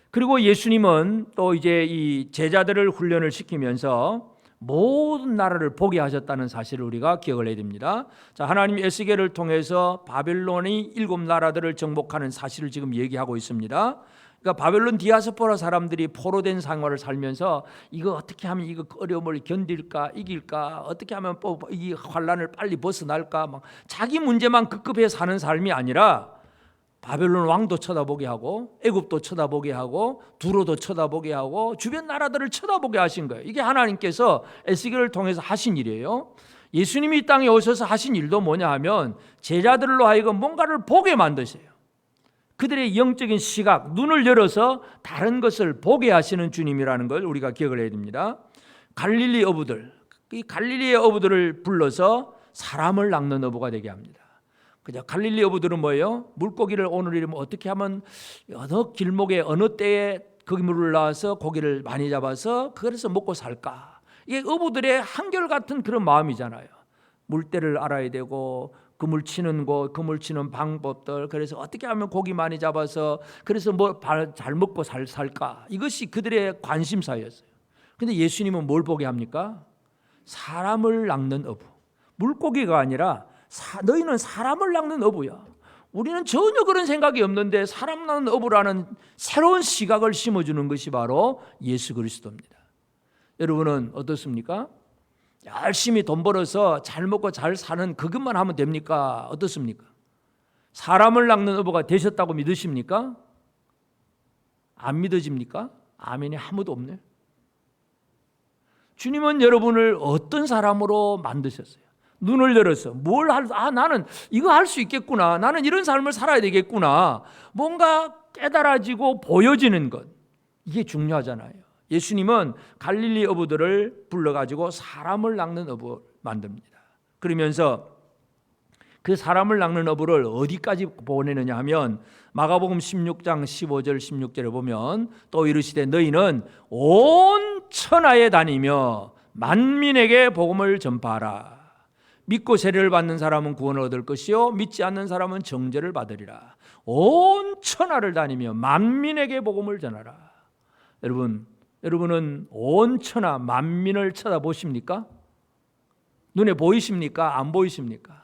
그리고 예수님은 또 이제 이 제자들을 훈련을 시키면서 모든 나라를 보게 하셨다는 사실을 우리가 기억을 해야 됩니다. 자, 하나님이 에스겔을 통해서 바벨론이 7나라들을 정복하는 사실을 지금 얘기하고 있습니다. 그러니까 바벨론 디아스포라 사람들이 포로된 생활을 살면서 이거 어떻게 하면 이거 어려움을 견딜까, 이길까, 어떻게 하면 이 환란을 빨리 벗어날까, 막 자기 문제만 급급해 사는 삶이 아니라 바벨론 왕도 쳐다보게 하고 애굽도 쳐다보게 하고 두로도 쳐다보게 하고 주변 나라들을 쳐다보게 하신 거예요. 이게 하나님께서 에스겔을 통해서 하신 일이에요. 예수님이 이 땅에 오셔서 하신 일도 뭐냐 하면 제자들로 하여금 뭔가를 보게 만드세요. 그들의 영적인 시각, 눈을 열어서 다른 것을 보게 하시는 주님이라는 걸 우리가 기억을 해야 됩니다. 갈릴리 어부들, 이 갈릴리의 어부들을 불러서 사람을 낚는 어부가 되게 합니다. 그죠? 갈릴리 어부들은 뭐예요? 물고기를 오늘 어떻게 하면 어느 길목에 어느 때에 거기 물을 나와서 고기를 많이 잡아서 그래서 먹고 살까? 이게 어부들의 한결같은 그런 마음이잖아요. 물때를 알아야 되고 그물 치는 곳, 그물 치는 방법들, 그래서 어떻게 하면 고기 많이 잡아서 그래서 뭐 잘 먹고 살까? 이것이 그들의 관심사였어요. 근데 예수님은 뭘 보게 합니까? 사람을 낚는 어부. 물고기가 아니라 너희는 사람을 낚는 어부야. 우리는 전혀 그런 생각이 없는데 사람 낚는 어부라는 새로운 시각을 심어주는 것이 바로 예수 그리스도입니다. 여러분은 어떻습니까? 열심히 돈 벌어서 잘 먹고 잘 사는 그것만 하면 됩니까? 어떻습니까? 사람을 낚는 어부가 되셨다고 믿으십니까? 안 믿어집니까? 아멘이 아무도 없네요. 주님은 여러분을 어떤 사람으로 만드셨어요? 눈을 열어서 나는 이거 할 수 있겠구나, 나는 이런 삶을 살아야 되겠구나, 뭔가 깨달아지고 보여지는 것, 이게 중요하잖아요. 예수님은 갈릴리 어부들을 불러가지고 사람을 낚는 어부 만듭니다. 그러면서 그 사람을 낚는 어부를 어디까지 보내느냐 하면 마가복음 16장 15절 16절에 보면 또 이르시되 너희는 온 천하에 다니며 만민에게 복음을 전파하라. 믿고 세례를 받는 사람은 구원을 얻을 것이요 믿지 않는 사람은 정죄를 받으리라. 온 천하를 다니며 만민에게 복음을 전하라. 여러분은 온 천하 만민을 쳐다보십니까? 눈에 보이십니까? 안 보이십니까?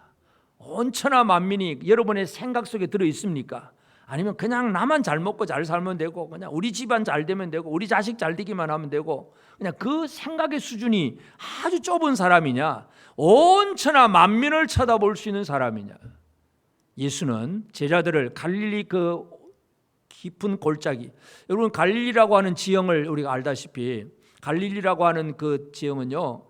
온 천하 만민이 여러분의 생각 속에 들어 있습니까? 아니면 그냥 나만 잘 먹고 잘 살면 되고 그냥 우리 집안 잘 되면 되고 우리 자식 잘 되기만 하면 되고 그냥 그 생각의 수준이 아주 좁은 사람이냐, 온 천하 만민을 쳐다볼 수 있는 사람이냐. 예수는 제자들을 갈릴리 그 깊은 골짜기. 여러분 갈릴리라고 하는 지형을 우리가 알다시피 갈릴리라고 하는 그 지형은요,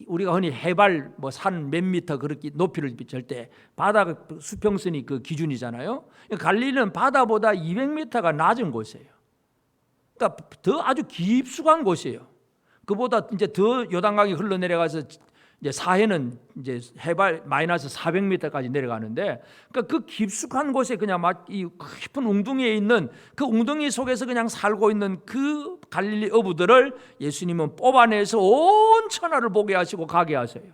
우리가 흔히 해발 뭐 산 몇 미터 그렇게 높이를 잴 때 바다 수평선이 그 기준이잖아요. 갈릴리는 바다보다 200m가 낮은 곳이에요. 그러니까 더 아주 깊숙한 곳이에요. 그보다 이제 더 요단강이 흘러내려가서 이제 사해는 이제 해발 마이너스 400m까지 내려가는데, 그러니까 그 깊숙한 곳에 그냥 막 이 깊은 웅덩이에 있는 그 웅덩이 속에서 그냥 살고 있는 그 갈릴리 어부들을 예수님은 뽑아내서 온 천하를 보게 하시고 가게 하세요.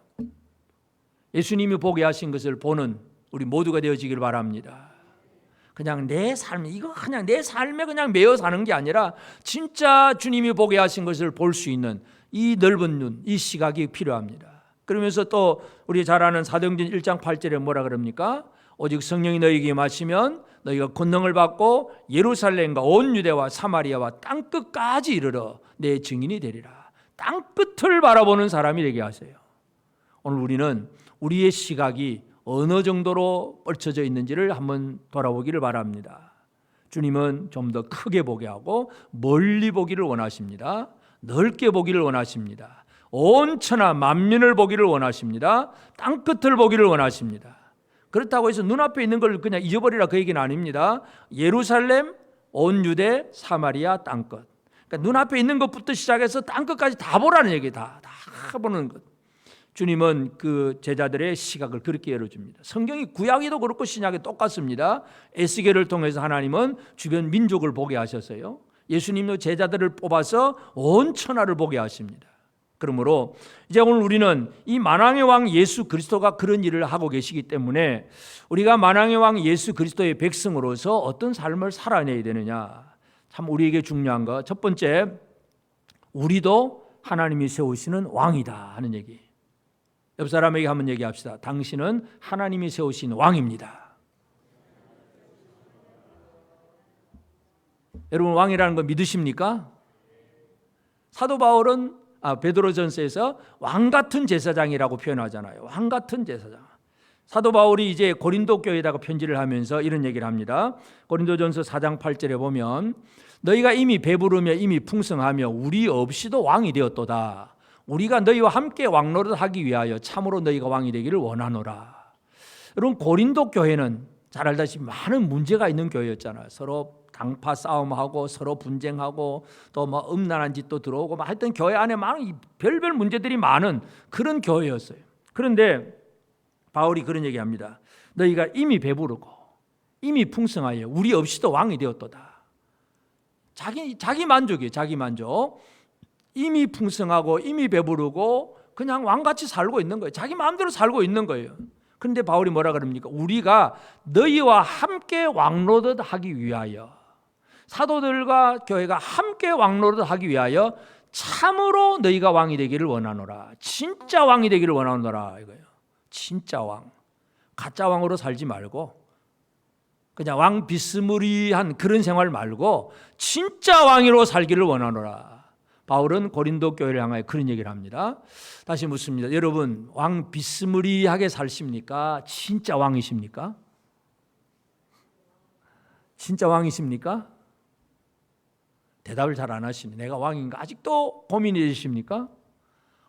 예수님이 보게 하신 것을 보는 우리 모두가 되어지길 바랍니다. 그냥 내 삶, 이거 그냥 내 삶에 그냥 매여 사는 게 아니라 진짜 주님이 보게 하신 것을 볼 수 있는 이 넓은 눈, 이 시각이 필요합니다. 그러면서 또 우리 잘 아는 사도행전 1장 8절에 뭐라 그럽니까? 오직 성령이 너희에게 임하시면 너희가 권능을 받고 예루살렘과 온 유대와 사마리아와 땅끝까지 이르러 내 증인이 되리라. 땅끝을 바라보는 사람이 되게 하세요. 오늘 우리는 우리의 시각이 어느 정도로 뻗쳐져 있는지를 한번 돌아보기를 바랍니다. 주님은 좀 더 크게 보게 하고 멀리 보기를 원하십니다. 넓게 보기를 원하십니다. 온 천하 만민을 보기를 원하십니다. 땅끝을 보기를 원하십니다. 그렇다고 해서 눈앞에 있는 걸 그냥 잊어버리라 그 얘기는 아닙니다. 예루살렘, 온 유대, 사마리아, 땅끝. 그러니까 눈앞에 있는 것부터 시작해서 땅끝까지 다 보라는 얘기, 다 보는 것. 주님은 그 제자들의 시각을 그렇게 열어줍니다. 성경이 구약에도 그렇고 신약에 똑같습니다. 에스겔을 통해서 하나님은 주변 민족을 보게 하셨어요. 예수님도 제자들을 뽑아서 온 천하를 보게 하십니다. 그러므로 이제 오늘 우리는 이 만왕의 왕 예수 그리스도가 그런 일을 하고 계시기 때문에 우리가 만왕의 왕 예수 그리스도의 백성으로서 어떤 삶을 살아내야 되느냐, 참 우리에게 중요한 거. 첫 번째, 우리도 하나님이 세우시는 왕이다 하는 얘기. 옆 사람에게 한번 얘기합시다. 당신은 하나님이 세우신 왕입니다. 여러분 왕이라는 거 믿으십니까? 사도 바울은 베드로전서에서 왕 같은 제사장이라고 표현하잖아요. 왕 같은 제사장. 사도 바울이 이제 고린도 교회에다가 편지를 하면서 이런 얘기를 합니다. 고린도전서 4장 8절에 보면 너희가 이미 배부르며 이미 풍성하며 우리 없이도 왕이 되었도다. 우리가 너희와 함께 왕노릇하기 위하여 참으로 너희가 왕이 되기를 원하노라. 여러분 고린도 교회는 잘 알다시피 많은 문제가 있는 교회였잖아요. 서로 당파 싸움하고 서로 분쟁하고 또 뭐 음란한 짓도 들어오고 뭐 하여튼 교회 안에 많은 별별 문제들이 많은 그런 교회였어요. 그런데 바울이 그런 얘기합니다. 너희가 이미 배부르고 이미 풍성하여 우리 없이도 왕이 되었도다. 자기 만족이에요. 자기 만족. 이미 풍성하고 이미 배부르고 그냥 왕같이 살고 있는 거예요. 자기 마음대로 살고 있는 거예요. 그런데 바울이 뭐라 그럽니까? 우리가 너희와 함께 왕노릇 하기 위하여, 사도들과 교회가 함께 왕노릇 하기 위하여 참으로 너희가 왕이 되기를 원하노라. 진짜 왕이 되기를 원하노라 이거예요. 진짜 왕. 가짜 왕으로 살지 말고 그냥 왕 비스무리한 그런 생활 말고 진짜 왕으로 살기를 원하노라. 바울은 고린도 교회를 향하여 그런 얘기를 합니다. 다시 묻습니다. 여러분 왕 비스무리하게 사십니까? 진짜 왕이십니까? 진짜 왕이십니까? 대답을 잘 안 하시네. 내가 왕인가? 아직도 고민이 되십니까?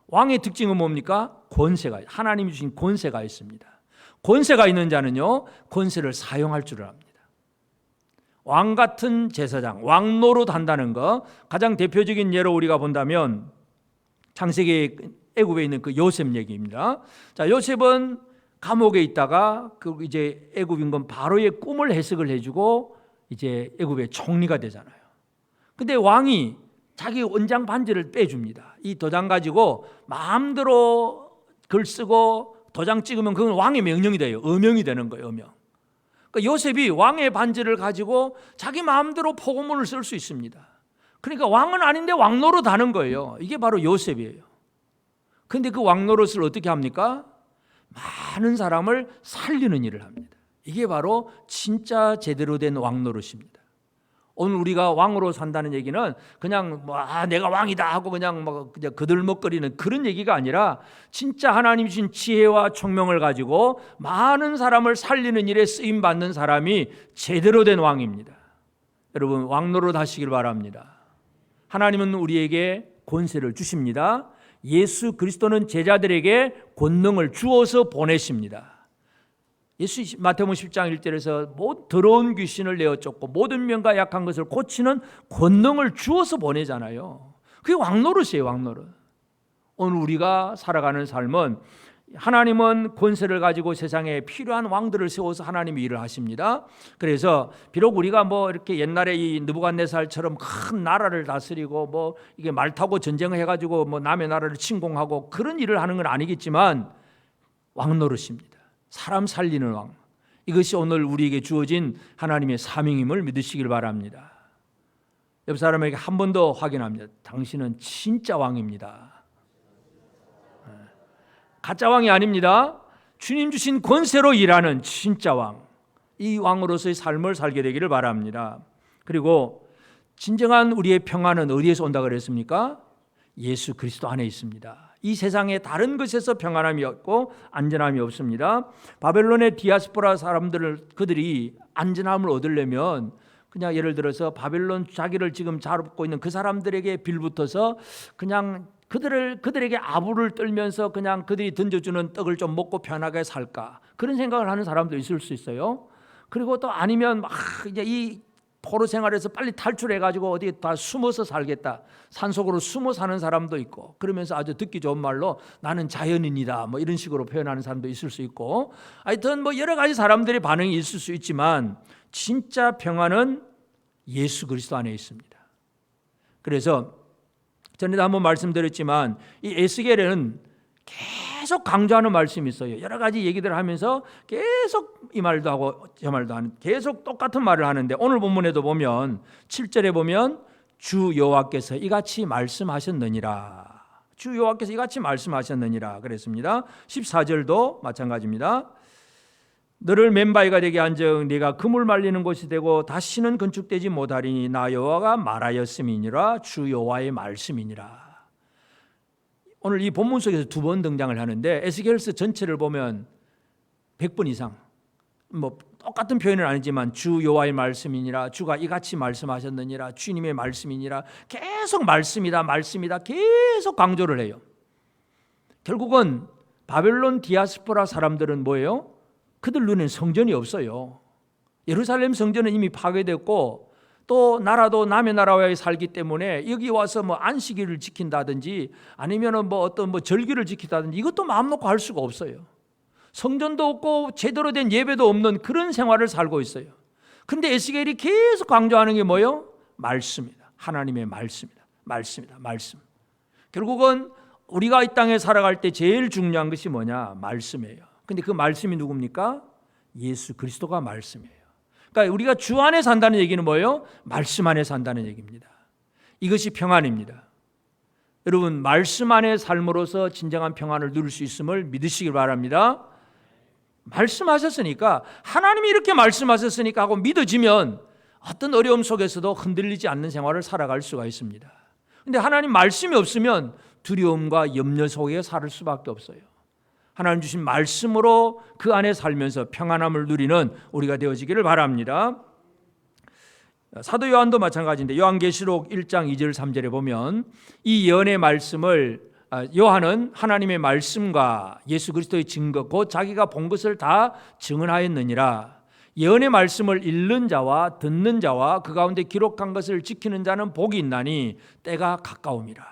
왕의 특징은 뭡니까? 권세가, 하나님이 주신 권세가 있습니다. 권세가 있는 자는요, 권세를 사용할 줄을 압니다. 왕 같은 제사장, 왕노릇 한다는 거, 가장 대표적인 예로 우리가 본다면 창세기 애굽에 있는 그 요셉 얘기입니다. 자, 요셉은 감옥에 있다가 그 이제 애굽 임금 바로의 꿈을 해석을 해주고 이제 애굽의 총리가 되잖아요. 근데 왕이 자기 원장 반지를 빼줍니다. 이 도장 가지고 마음대로 글 쓰고 도장 찍으면 그건 왕의 명령이 돼요. 어명이 되는 거예요. 어명. 그러니까 요셉이 왕의 반지를 가지고 자기 마음대로 포고문을 쓸 수 있습니다. 그러니까 왕은 아닌데 왕노릇 하는 거예요. 이게 바로 요셉이에요. 그런데 그 왕노릇을 어떻게 합니까? 많은 사람을 살리는 일을 합니다. 이게 바로 진짜 제대로 된 왕노릇입니다. 오늘 우리가 왕으로 산다는 얘기는 그냥 내가 왕이다 하고 그냥 그들먹거리는 그런 얘기가 아니라 진짜 하나님 주신 지혜와 총명을 가지고 많은 사람을 살리는 일에 쓰임 받는 사람이 제대로 된 왕입니다. 여러분 왕노릇 하시길 바랍니다. 하나님은 우리에게 권세를 주십니다. 예수 그리스도는 제자들에게 권능을 주어서 보내십니다. 예수 마태복음 10장 1절에서 더러운 귀신을 내어 쫓고 모든 병과 약한 것을 고치는 권능을 주어서 보내잖아요. 그게 왕노릇이에요. 왕노릇. 오늘 우리가 살아가는 삶은 하나님은 권세를 가지고 세상에 필요한 왕들을 세워서 하나님이 일을 하십니다. 그래서 비록 우리가 이렇게 옛날에 이 느부갓네살처럼 큰 나라를 다스리고 이게 말 타고 전쟁을 해가지고 남의 나라를 침공하고 그런 일을 하는 건 아니겠지만 왕노릇입니다. 사람 살리는 왕. 이것이 오늘 우리에게 주어진 하나님의 사명임을 믿으시길 바랍니다. 옆 사람에게 한 번 더 확인합니다. 당신은 진짜 왕입니다. 가짜 왕이 아닙니다. 주님 주신 권세로 일하는 진짜 왕. 이 왕으로서의 삶을 살게 되기를 바랍니다. 그리고 진정한 우리의 평안은 어디에서 온다 그랬습니까? 예수 그리스도 안에 있습니다. 이 세상에 다른 것에서 평안함이 없고 안전함이 없습니다. 바벨론의 디아스포라 그들이 안전함을 얻으려면 그냥 예를 들어서 바벨론 자기를 지금 잡고 있는 그 사람들에게 빌붙어서 그냥 그들에게 아부를 떨면서 그냥 그들이 던져주는 떡을 좀 먹고 편하게 살까, 그런 생각을 하는 사람도 있을 수 있어요. 그리고 또 아니면 이제 이 포로 생활에서 빨리 탈출해가지고 어디 다 숨어서 살겠다, 산속으로 숨어 사는 사람도 있고, 그러면서 아주 듣기 좋은 말로 나는 자연인이다 이런 식으로 표현하는 사람도 있을 수 있고, 하여튼 여러 가지 사람들의 반응이 있을 수 있지만 진짜 평안은 예수 그리스도 안에 있습니다. 그래서 전에도 한번 말씀드렸지만 이 에스겔은 계속 강조하는 말씀이 있어요. 여러 가지 얘기들을 하면서 계속 이 말도 하고 저 말도 하는, 계속 똑같은 말을 하는데 오늘 본문에도 보면 7절에 보면 주 여호와께서 이같이 말씀하셨느니라. 주 여호와께서 이같이 말씀하셨느니라 그랬습니다. 14절도 마찬가지입니다. 너를 맨바위가 되게 한즉 네가 금을 말리는 곳이 되고 다시는 건축되지 못하리니 나 여호와가 말하였음이니라. 주 여호와의 말씀이니라. 오늘 이 본문 속에서 두 번 등장을 하는데 에스겔서 전체를 보면 100번 이상 똑같은 표현은 아니지만 주 여호와의 말씀이니라, 주가 이같이 말씀하셨느니라, 주님의 말씀이니라, 계속 말씀이다 말씀이다 계속 강조를 해요. 결국은 바벨론 디아스포라 사람들은 뭐예요? 그들 눈에는 성전이 없어요. 예루살렘 성전은 이미 파괴됐고 또 나라도 남의 나라에 살기 때문에 여기 와서 안식일을 지킨다든지 아니면 어떤 절기를 지킨다든지 이것도 마음 놓고 할 수가 없어요. 성전도 없고 제대로 된 예배도 없는 그런 생활을 살고 있어요. 그런데 에스겔이 계속 강조하는 게 뭐예요? 말씀이다. 하나님의 말씀이다. 말씀이다. 말씀. 결국은 우리가 이 땅에 살아갈 때 제일 중요한 것이 뭐냐? 말씀이에요. 근데 그 말씀이 누굽니까? 예수 그리스도가 말씀이에요. 그러니까 우리가 주 안에 산다는 얘기는 뭐예요? 말씀 안에 산다는 얘기입니다. 이것이 평안입니다. 여러분, 말씀 안에 삶으로서 진정한 평안을 누릴 수 있음을 믿으시길 바랍니다. 말씀하셨으니까, 하나님이 이렇게 말씀하셨으니까 하고 믿어지면 어떤 어려움 속에서도 흔들리지 않는 생활을 살아갈 수가 있습니다. 그런데 하나님 말씀이 없으면 두려움과 염려 속에 살 수밖에 없어요. 하나님 주신 말씀으로 그 안에 살면서 평안함을 누리는 우리가 되어지기를 바랍니다. 사도 요한도 마찬가지인데 요한계시록 1장 2절 3절에 보면 이 예언의 말씀을 요한은 하나님의 말씀과 예수 그리스도의 증거 곧 자기가 본 것을 다 증언하였느니라. 예언의 말씀을 읽는 자와 듣는 자와 그 가운데 기록한 것을 지키는 자는 복이 있나니 때가 가까움이라.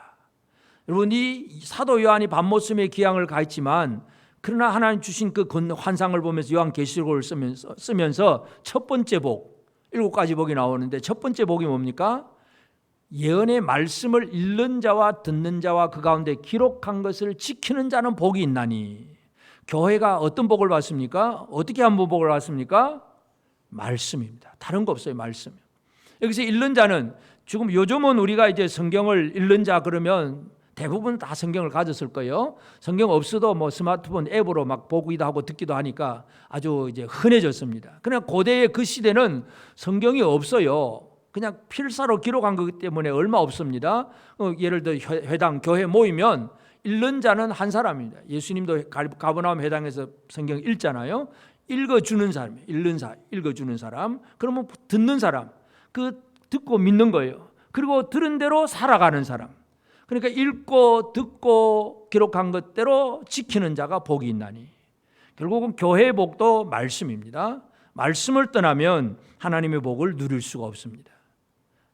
여러분, 이 사도 요한이 밤모섬의 기항을 가했지만 그러나 하나님 주신 그 환상을 보면서 요한계시록을 쓰면서 첫 번째 복, 7가지 복이 나오는데 첫 번째 복이 뭡니까? 예언의 말씀을 읽는 자와 듣는 자와 그 가운데 기록한 것을 지키는 자는 복이 있나니. 교회가 어떤 복을 받습니까? 어떻게 한번 복을 받습니까? 말씀입니다. 다른 거 없어요. 말씀. 여기서 읽는 자는 지금 요즘은 우리가 이제 성경을 읽는 자 그러면 대부분 다 성경을 가졌을 거예요. 성경 없어도 스마트폰 앱으로 막 보기도 하고 듣기도 하니까 아주 이제 흔해졌습니다. 그러나 고대의 그 시대는 성경이 없어요. 그냥 필사로 기록한 거기 때문에 얼마 없습니다. 예를 들어 회당 교회 모이면 읽는 자는 한 사람입니다. 예수님도 가버나움 회당에서 성경 읽잖아요. 읽어주는 사람이에요. 읽어주는 사람. 그러면 듣는 사람. 그 듣고 믿는 거예요. 그리고 들은 대로 살아가는 사람. 그러니까 읽고 듣고 기록한 것대로 지키는 자가 복이 있나니. 결국은 교회의 복도 말씀입니다. 말씀을 떠나면 하나님의 복을 누릴 수가 없습니다.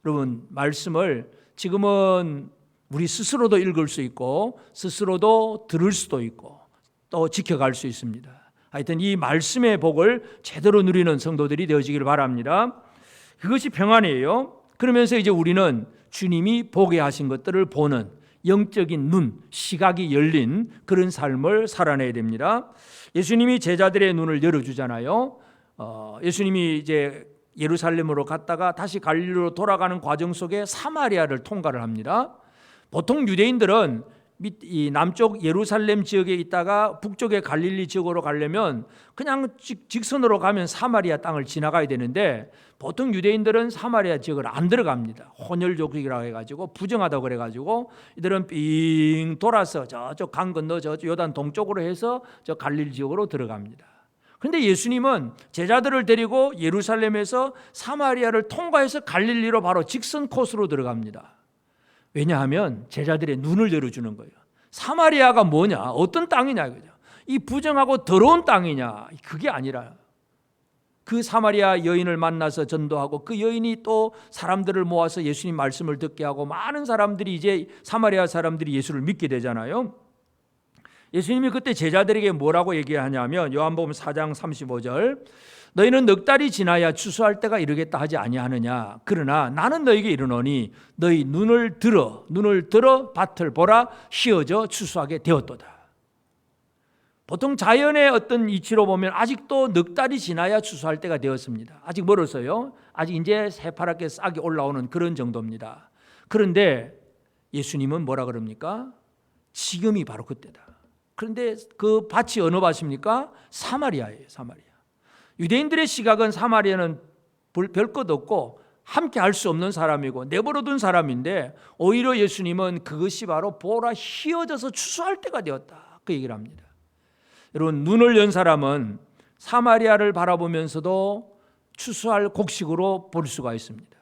여러분, 말씀을 지금은 우리 스스로도 읽을 수 있고 스스로도 들을 수도 있고 또 지켜갈 수 있습니다. 하여튼 이 말씀의 복을 제대로 누리는 성도들이 되어지길 바랍니다. 그것이 평안이에요. 그러면서 이제 우리는 주님이 보게 하신 것들을 보는 영적인 눈, 시각이 열린 그런 삶을 살아내야 됩니다. 예수님이 제자들의 눈을 열어주잖아요. 예수님이 이제 예루살렘으로 갔다가 다시 갈릴리로 돌아가는 과정 속에 사마리아를 통과를 합니다. 보통 유대인들은 이 남쪽 예루살렘 지역에 있다가 북쪽의 갈릴리 지역으로 가려면 그냥 직선으로 가면 사마리아 땅을 지나가야 되는데 보통 유대인들은 사마리아 지역을 안 들어갑니다. 혼혈족이라고 해가지고 부정하다고 그래가지고 이들은 삥 돌아서 저쪽 강 건너 저쪽 요단 동쪽으로 해서 저 갈릴리 지역으로 들어갑니다. 그런데 예수님은 제자들을 데리고 예루살렘에서 사마리아를 통과해서 갈릴리로 바로 직선 코스로 들어갑니다. 왜냐하면 제자들의 눈을 열어주는 거예요. 사마리아가 뭐냐? 어떤 땅이냐? 이 부정하고 더러운 땅이냐? 그게 아니라 그 사마리아 여인을 만나서 전도하고 그 여인이 또 사람들을 모아서 예수님 말씀을 듣게 하고 많은 사람들이 이제 사마리아 사람들이 예수를 믿게 되잖아요. 예수님이 그때 제자들에게 뭐라고 얘기하냐면 요한복음 4장 35절 너희는 넉 달이 지나야 추수할 때가 이르겠다 하지 아니하느냐. 그러나 나는 너희에게 이르노니 너희 눈을 들어 밭을 보라 휘어져 추수하게 되었도다. 보통 자연의 어떤 이치로 보면 아직도 넉 달이 지나야 추수할 때가 되었습니다. 아직 멀었어요. 아직 이제 새파랗게 싹이 올라오는 그런 정도입니다. 그런데 예수님은 뭐라 그럽니까? 지금이 바로 그때다. 그런데 그 밭이 어느 밭입니까? 사마리아예요. 사마리아. 유대인들의 시각은 사마리아는 별 것 없고 함께 할 수 없는 사람이고 내버려둔 사람인데 오히려 예수님은 그것이 바로 보라 휘어져서 추수할 때가 되었다. 그 얘기를 합니다. 여러분, 눈을 연 사람은 사마리아를 바라보면서도 추수할 곡식으로 볼 수가 있습니다.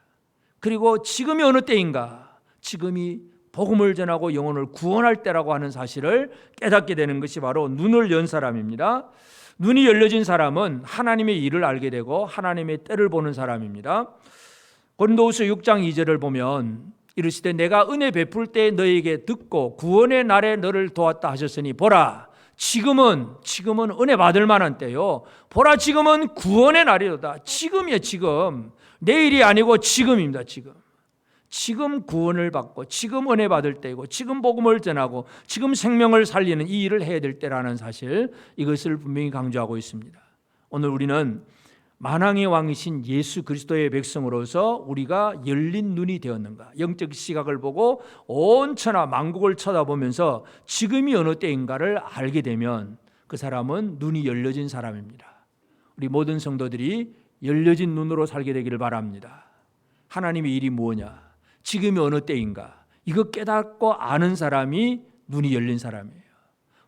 그리고 지금이 어느 때인가? 지금이 복음을 전하고 영혼을 구원할 때라고 하는 사실을 깨닫게 되는 것이 바로 눈을 연 사람입니다. 눈이 열려진 사람은 하나님의 일을 알게 되고 하나님의 때를 보는 사람입니다. 고린도후서 6장 2절을 보면 이르시되 내가 은혜 베풀 때 너에게 듣고 구원의 날에 너를 도왔다 하셨으니 보라 지금은 은혜 받을 만한 때요. 보라 지금은 구원의 날이로다. 지금이에요. 지금. 내일이 아니고 지금입니다. 지금 구원을 받고 지금 은혜 받을 때이고 지금 복음을 전하고 지금 생명을 살리는 이 일을 해야 될 때라는 사실, 이것을 분명히 강조하고 있습니다. 오늘 우리는 만왕의 왕이신 예수 그리스도의 백성으로서 우리가 열린 눈이 되었는가, 영적 시각을 보고 온 천하 만국을 쳐다보면서 지금이 어느 때인가를 알게 되면 그 사람은 눈이 열려진 사람입니다. 우리 모든 성도들이 열려진 눈으로 살게 되기를 바랍니다. 하나님의 일이 무엇냐, 지금이 어느 때인가, 이거 깨닫고 아는 사람이 눈이 열린 사람이에요.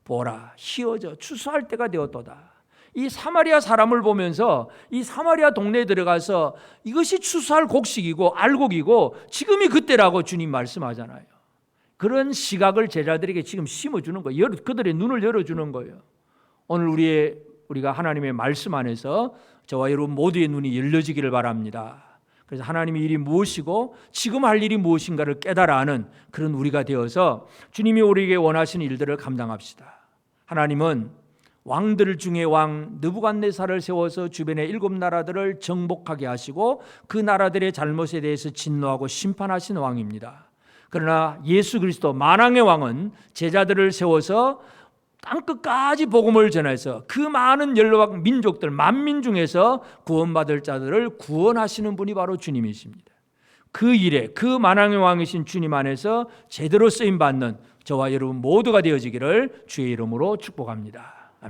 보라 휘어져 추수할 때가 되었도다. 이 사마리아 사람을 보면서 이 사마리아 동네에 들어가서 이것이 추수할 곡식이고 알곡이고 지금이 그때라고 주님 말씀하잖아요. 그런 시각을 제자들에게 지금 심어주는 거예요. 그들의 눈을 열어주는 거예요. 오늘 우리가 하나님의 말씀 안에서 저와 여러분 모두의 눈이 열려지기를 바랍니다. 그래서 하나님의 일이 무엇이고 지금 할 일이 무엇인가를 깨달아 아는 그런 우리가 되어서 주님이 우리에게 원하시는 일들을 감당합시다. 하나님은 왕들 중에 왕 느부갓네살을 세워서 주변의 7 나라들을 정복하게 하시고 그 나라들의 잘못에 대해서 진노하고 심판하신 왕입니다. 그러나 예수 그리스도 만왕의 왕은 제자들을 세워서 땅끝까지 복음을 전해서 그 많은 연로왕 민족들 만민 중에서 구원받을 자들을 구원하시는 분이 바로 주님이십니다. 그 일에 그 만왕의 왕이신 주님 안에서 제대로 쓰임받는 저와 여러분 모두가 되어지기를 주의 이름으로 축복합니다.